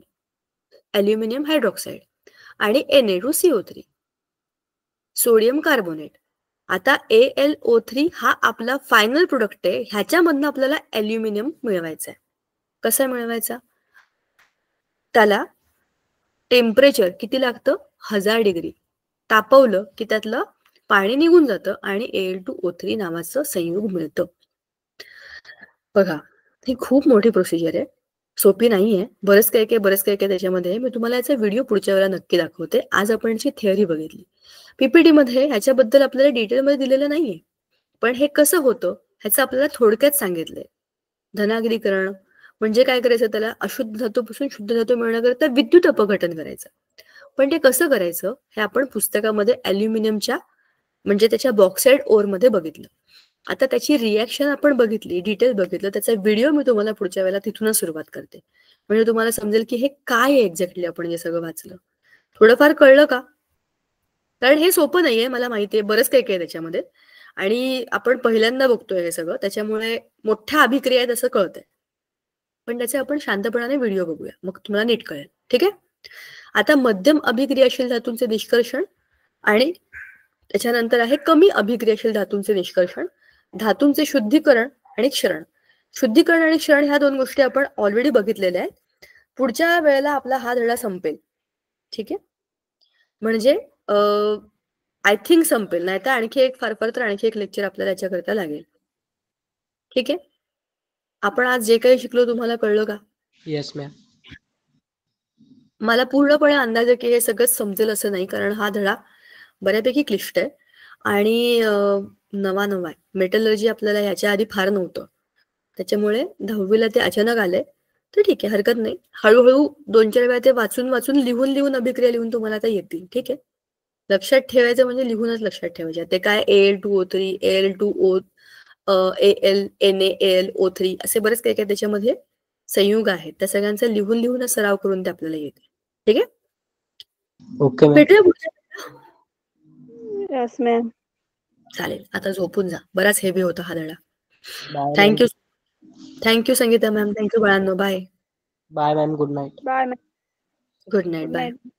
ॲल्युमिनियम हायड्रॉक्साईड आणि Na2CO3 सोडियम कार्बोनेट. आता AlO3 हा आपला फायनल प्रोडक्ट आहे. ह्याच्यामधनं आपल्याला ॲल्युमिनियम मिळवायचा आहे. कसा मिळवायचा? त्याला टेम्परेचर किती लागतं? 1000 डिग्री तापवलं की त्यातलं पाणी निघून जातं आणि Al2O3 नावाचं संयुग मिळतं. बघा, ही खूप मोठी प्रोसिजर आहे, सोपी नाहीये. बरंच काय काय त्याच्यामध्ये. मी तुम्हाला याचा व्हिडिओ पुढच्या वेळेला नक्की दाखवते. आज आपण याची थिअरी बघितली. PPT मध्ये ह्याच्याबद्दल आपल्याला डिटेलमध्ये दिलेलं नाहीये, पण हे कसं होतं ह्याचं आपल्याला थोडक्यात सांगितलंय. धनागिरीकरण म्हणजे काय करायचं? त्याला अशुद्ध धातूपासून शुद्ध धातू मिळवण्याकरता विद्युत अपघटन करायचं. पण ते कसं करायचं हे आपण पुस्तकामध्ये ॲल्युमिनियमच्या म्हणजे त्याच्या बॉक्साईड ओर मध्ये बघितलं. आता त्याची रिॲक्शन आपण बघितली, डिटेल बघितलं. त्याचा व्हिडिओ मी तुम्हाला पुढच्या वेळेला तिथूनच सुरुवात करते, म्हणजे तुम्हाला समजेल की हे काय आहे एक्झॅक्टली. आपण जे सगळं वाचलं थोडंफार कळलं का? कारण हे सोपं नाहीये, मला माहितीये, बरंच काही काय त्याच्यामध्ये, आणि आपण पहिल्यांदा बघतोय हे सगळं, त्याच्यामुळे मोठ्या अभिक्रिया आहेत असं कळतंय. पण त्याचे आपण शांतपणाने व्हिडिओ बघूया, मग तुम्हाला नीट कळेल. ठीक आहे. आता मध्यम अभिक्रियाशील धातूंचे निष्कर्षण आणि त्याच्यानंतर आहे कमी अभिक्रियाशील धातूंचे निष्कर्षण, धातूंचे शुद्धीकरण आणि क्षरण. शुद्धीकरण आणि क्षरण ह्या दोन गोष्टी आपण ऑलरेडी बघितलेल्या आहेत. पुढच्या वेळेला आपला हा धडा संपेल. ठीक आहे. म्हणजे आय थिंक संपेल, नाही तर आणखी एक फार तर आणखी एक लेक्चर आपल्याला याच्याकरता लागेल. ठीक आहे. आपण आज जे काही शिकलो तुम्हाला कळलं का? Yes ma'am. मला पूर्णपणे अंदाज आहे की हे सगळंच समजेल असं नाही, कारण हा धडा बऱ्यापैकी क्लिष्ट आहे आणि नवा आहे. मेटलर्जी आपल्याला ह्याच्या आधी फार नव्हतं, त्याच्यामुळे 10वीला ते अचानक आलंय. तर ठीक आहे, हरकत नाही. हळूहळू 2-4 वेळा ते वाचून लिहून अभिक्रिया लिहून तुम्हाला आता येतील. ठीक आहे. लक्षात ठेवायचं म्हणजे लिहूनच लक्षात ठेवायचे. ते काय Al2O3, Al2O, NaAlO3 असे बरेच काय त्याच्यामध्ये संयुग आहेत. त्या सगळ्यांचा लिहूनच सराव करून ते आपल्याला येते. ठीक आहे. Okay ma'am. भेटूया पुढच्या वेळेला. Yes ma'am. चालेल. आता झोपून जा, बराच हेवी होता हा धडा. Bye thank you Sangeeta ma'am. Thank you बाळांनो. Bye ma'am. Good night. Bye ma'am. Good night. Bye. Night.